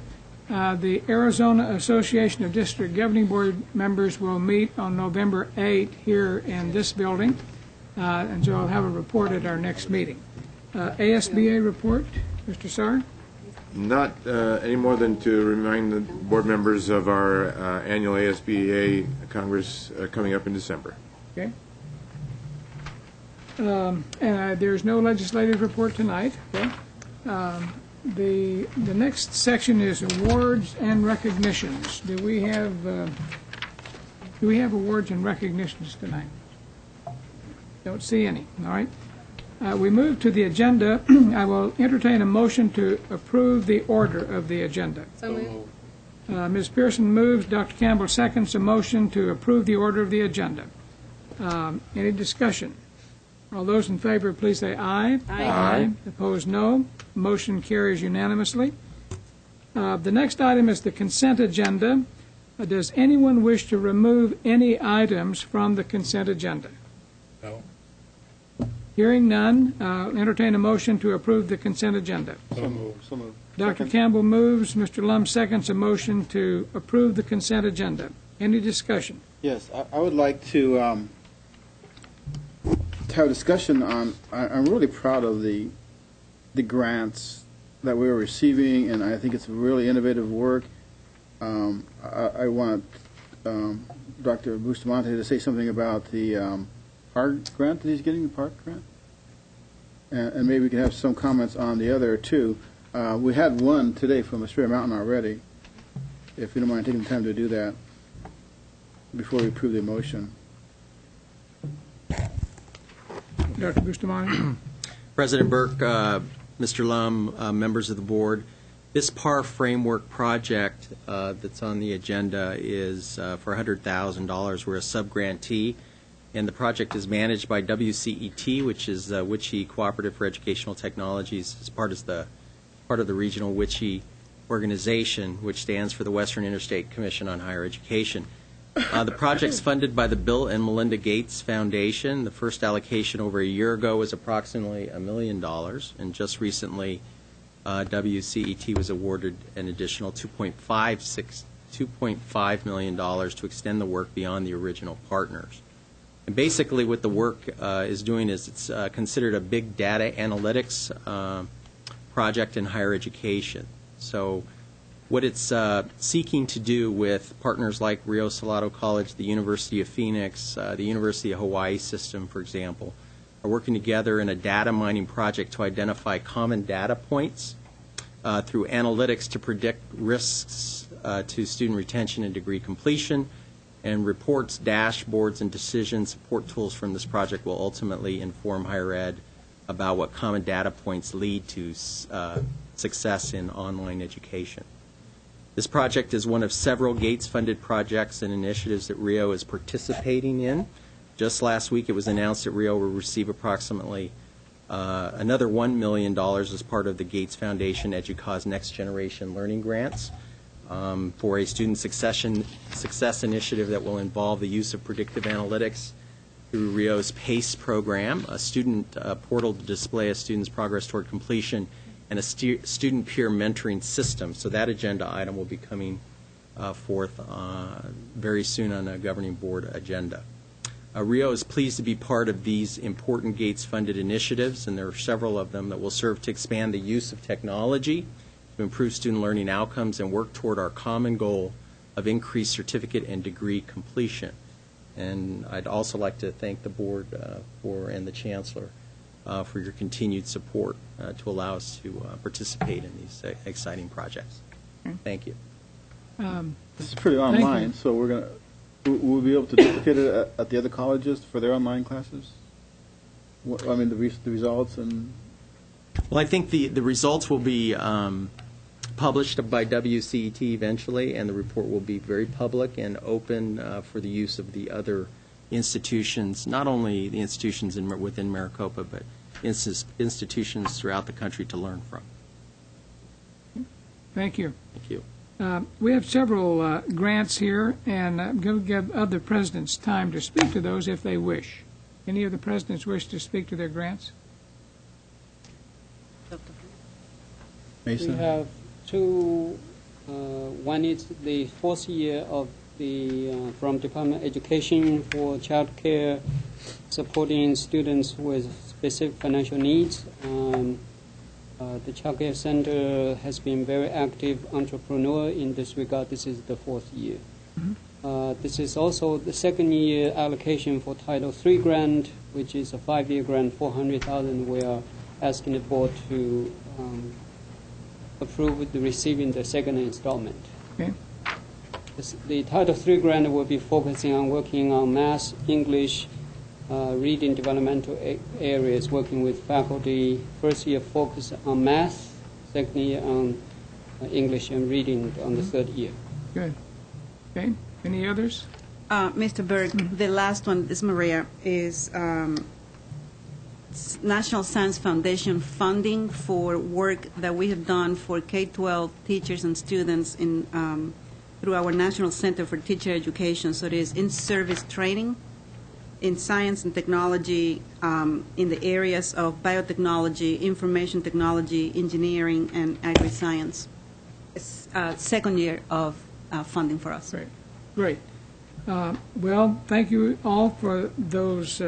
The Arizona Association of District Governing Board members will meet on November 8 here in this building, and so I'll have a report at our next meeting. ASBA report, Mr. Saar? Not any more than to remind the board members of our annual ASBA Congress coming up in December. Okay. And there's no legislative report tonight. Okay. The next section is awards and recognitions. Do we have awards and recognitions tonight? Don't see any. All right. We move to the agenda. I will entertain a motion to approve the order of the agenda. So moved. Ms. Pearson moves. Dr. Campbell seconds a motion to approve the order of the agenda. Any discussion? All those in favor, please say aye. Aye. Opposed, no. Motion carries unanimously. The next item is the consent agenda. Does anyone wish to remove any items from the consent agenda? No. Hearing none, entertain a motion to approve the consent agenda. So moved. So moved. Dr. Campbell moves. Mr. Lum seconds a motion to approve the consent agenda. Any discussion? Yes, I would like to have a discussion on. I'm really proud of the grants that we're receiving, and I think it's really innovative work. I want Dr. Bustamante to say something about the park grant that he's getting, the park grant, and maybe we can have some comments on the other two. We had one today from Estrella Mountain already. If you don't mind taking the time to do that before we approve the motion. Dr. Bustamante? President Burke, Mr. Lum, members of the board, this PAR framework project that's on the agenda is for $100,000. We're a sub-grantee, and the project is managed by WCET, which is WICHE Cooperative for Educational Technologies, as part of the regional WICHE organization, which stands for the Western Interstate Commission on Higher Education. The project's funded by the Bill and Melinda Gates Foundation. The first allocation over a year ago was approximately $1 million, and just recently WCET was awarded an additional $2.5 million to extend the work beyond the original partners. And basically what the work is doing is it's considered a big data analytics project in higher education. So what it's seeking to do with partners like Rio Salado College, the University of Phoenix, the University of Hawaii system, for example, are working together in a data mining project to identify common data points through analytics to predict risks to student retention and degree completion. And reports, dashboards, and decision support tools from this project will ultimately inform higher ed about what common data points lead to success in online education. This project is one of several Gates-funded projects and initiatives that Rio is participating in. Just last week it was announced that Rio will receive approximately another $1 million as part of the Gates Foundation EDUCAUSE Next Generation Learning Grants for a student success initiative that will involve the use of predictive analytics through Rio's PACE program, a student portal to display a student's progress toward completion, and a student peer mentoring system. So that agenda item will be coming forth very soon on a governing board agenda. Rio is pleased to be part of these important Gates-funded initiatives, and there are several of them that will serve to expand the use of technology to improve student learning outcomes and work toward our common goal of increased certificate and degree completion. And I'd also like to thank the board and the chancellor for your continued support to allow us to participate in these exciting projects. Thank you. This is pretty online, so we'll be able to duplicate it at the other colleges for their online classes? I mean, the results and... Well, I think the results will be published by WCET eventually, and the report will be very public and open for the use of the other institutions, not only the institutions within Maricopa, but institutions throughout the country to learn from. Thank you. Thank you. We have several grants here, and I'm going to give other presidents time to speak to those if they wish. Any of the presidents wish to speak to their grants? Mason? We have two. One is the fourth year of the from Department of Education for child care, supporting students with specific financial needs. The Child Care Center has been very active entrepreneur in this regard. This is the fourth year. This is also the second year allocation for Title III grant, which is a 5-year grant, $400,000. We are asking the board to approve receiving the second installment. Okay. The Title III grant will be focusing on working on math, English, reading developmental areas, working with faculty. First year focus on math, second year on English and reading on the third year. Good. Okay. Any others? Mr. Berg, the last one, this Maria, is National Science Foundation funding for work that we have done for K-12 teachers and students in through our National Center for Teacher Education. So it is in-service training in science and technology in the areas of biotechnology, information technology, engineering, and agri-science. It's second year of funding for us. Great. Well, thank you all for those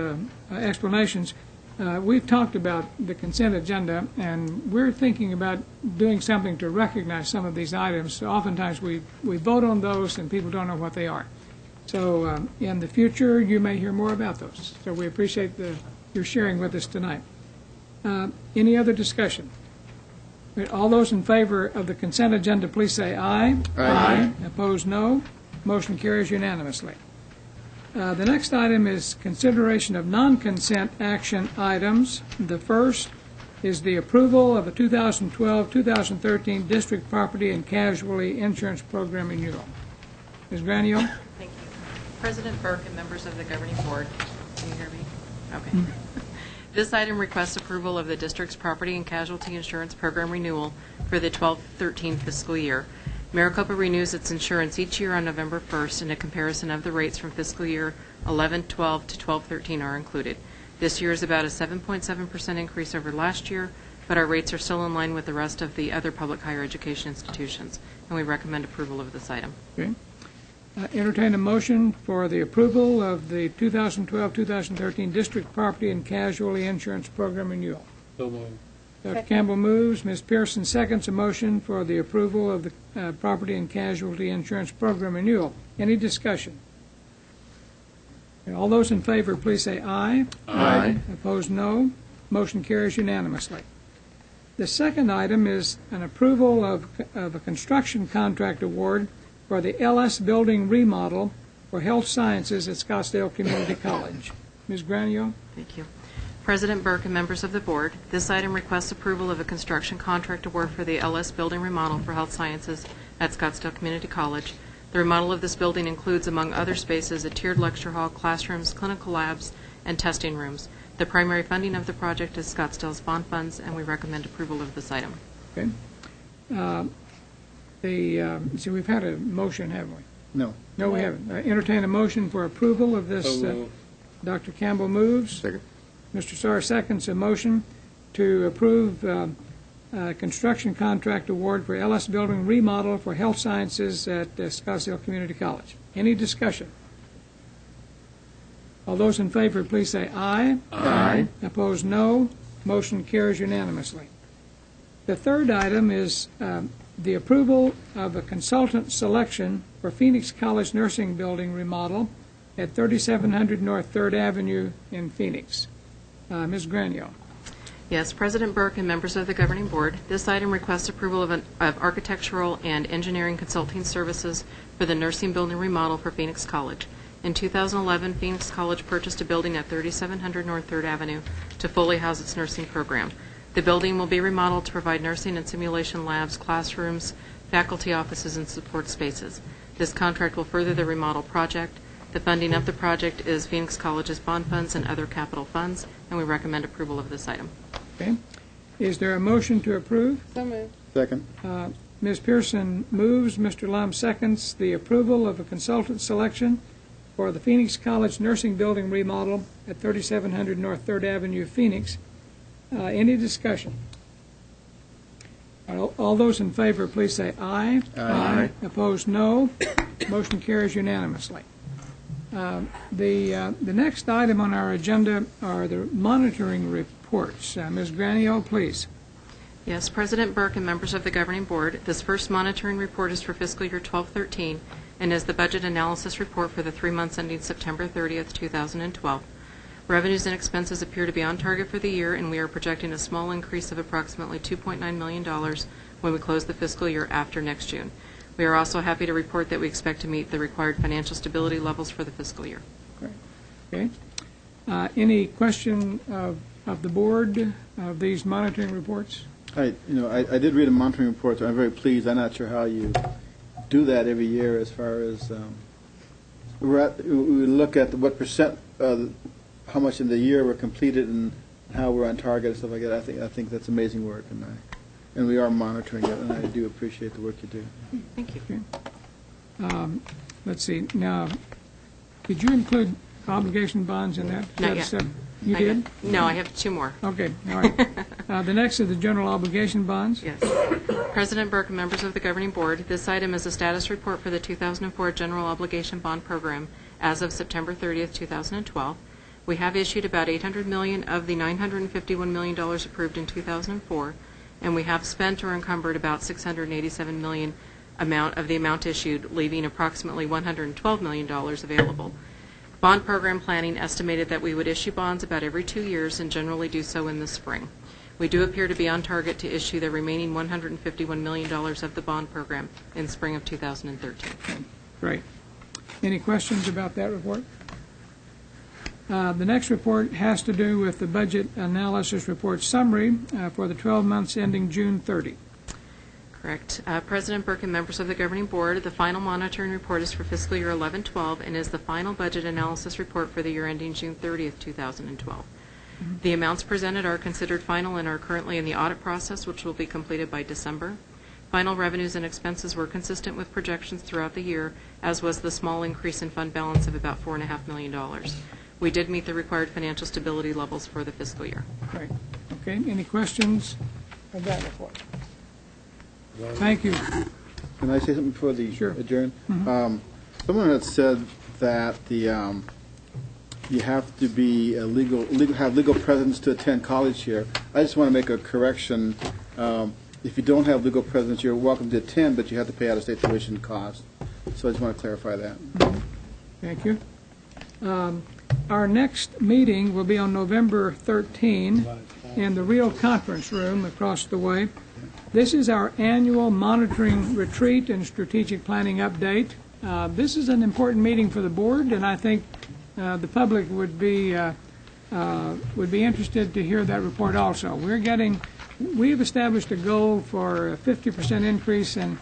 explanations. We've talked about the consent agenda, and we're thinking about doing something to recognize some of these items. So oftentimes we vote on those, and people don't know what they are. So in the future, you may hear more about those. So we appreciate your sharing with us tonight. Any other discussion? All those in favor of the consent agenda, please say aye. Aye. Opposed, no. Motion carries unanimously. The next item is consideration of non-consent action items. The first is the approval of a 2012-2013 District Property and Casualty Insurance Program renewal. Ms. Granio? Thank you. President Burke and members of the Governing Board, can you hear me? Okay. This item requests approval of the district's Property and Casualty Insurance Program renewal for the 12-13 fiscal year. Maricopa renews its insurance each year on November 1st, and a comparison of the rates from fiscal year 11-12 to 12-13 are included. This year is about a 7.7% increase over last year, but our rates are still in line with the rest of the other public higher education institutions, and we recommend approval of this item. Okay. Entertain a motion for the approval of the 2012-2013 District Property and Casualty Insurance Program renewal. So moved. Dr. Campbell moves. Ms. Pearson seconds a motion for the approval of the Property and Casualty Insurance Program renewal. Any discussion? All those in favor, please say aye. Aye. Opposed, no. Motion carries unanimously. The second item is an approval of a construction contract award for the LS Building remodel for Health Sciences at Scottsdale Community College. Ms. Granio? Thank you. President Burke and members of the board, this item requests approval of a construction contract award for the LS Building remodel for Health Sciences at Scottsdale Community College. The remodel of this building includes, among other spaces, a tiered lecture hall, classrooms, clinical labs, and testing rooms. The primary funding of the project is Scottsdale's bond funds, and we recommend approval of this item. Okay. So we've had a motion, haven't we? No. No, we haven't. Entertain a motion for approval of this. Dr. Campbell moves. Second. Mr. Starr seconds a motion to approve construction contract award for LS Building remodel for Health Sciences at Scottsdale Community College. Any discussion? All those in favor, please say aye. Aye. Opposed, no. Motion carries unanimously. The third item is the approval of a consultant selection for Phoenix College Nursing Building remodel at 3700 North 3rd Avenue in Phoenix. Ms. Granio. Yes, President Burke and members of the Governing Board, this item requests approval of architectural and engineering consulting services for the nursing building remodel for Phoenix College. In 2011, Phoenix College purchased a building at 3700 North 3rd Avenue to fully house its nursing program. The building will be remodeled to provide nursing and simulation labs, classrooms, faculty offices, and support spaces. This contract will further the remodel project. The funding of the project is Phoenix College's bond funds and other capital funds, and we recommend approval of this item. Okay. Is there a motion to approve? So moved. Second. Ms. Pearson moves. Mr. Lum seconds the approval of a consultant selection for the Phoenix College Nursing Building remodel at 3700 North 3rd Avenue, Phoenix. Any discussion? All those in favor, please say aye. Aye. Opposed, no. Motion carries unanimously. The next item on our agenda are the monitoring reports. Ms. Granio, please. Yes, President Burke and members of the Governing Board, this first monitoring report is for fiscal year 12-13 and is the budget analysis report for the 3 months ending September 30th, 2012. Revenues and expenses appear to be on target for the year, and we are projecting a small increase of approximately $2.9 million when we close the fiscal year after next June. We are also happy to report that we expect to meet the required financial stability levels for the fiscal year. Great. Okay. Any question of the board of these monitoring reports? I did read a monitoring report. So I'm very pleased. I'm not sure how you do that every year as far as we look at what percent, how much in the year we're completed and how we're on target and stuff like that. I think that's amazing work, and we are monitoring it, and I do appreciate the work you do. Thank you. Okay. Let's see. Now, did you include obligation bonds in that? Not yet. You did? No, I have two more. Okay, all right. The next is the general obligation bonds. Yes. President Burke and members of the governing board, this item is a status report for the 2004 general obligation bond program as of September 30th, 2012. We have issued about $800 million of the $951 million approved in 2004, and we have spent or encumbered about $687 million of the amount issued, leaving approximately $112 million available. Bond program planning estimated that we would issue bonds about every 2 years and generally do so in the spring. We do appear to be on target to issue the remaining $151 million of the bond program in spring of 2013. Great. Any questions about that report? The next report has to do with the budget analysis report summary for the 12 months ending June 30. Correct. President Burke and members of the governing board, the final monitoring report is for fiscal year 11-12 and is the final budget analysis report for the year ending June 30th, 2012. The amounts presented are considered final and are currently in the audit process, which will be completed by December. Final revenues and expenses were consistent with projections throughout the year, as was the small increase in fund balance of about $4.5 million. We did meet the required financial stability levels for the fiscal year. Great. Okay. Any questions of that report? Thank you. Can I say something before the adjourn? Mm-hmm. Someone had said that you have to be have legal presence to attend college here. I just want to make a correction. If you don't have legal presence, you're welcome to attend, but you have to pay out-of-state tuition cost. So I just want to clarify that. Mm-hmm. Thank you. Our next meeting will be on November 13 in the Real Conference Room across the way. This is our annual monitoring retreat and strategic planning update. This is an important meeting for the board, and I think the public would be interested to hear that report also. We've established a goal for a 50% increase in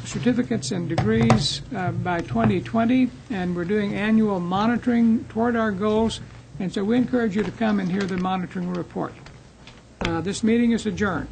certificates and degrees by 2020, and we're doing annual monitoring toward our goals, and so we encourage you to come and hear the monitoring report. This meeting is adjourned.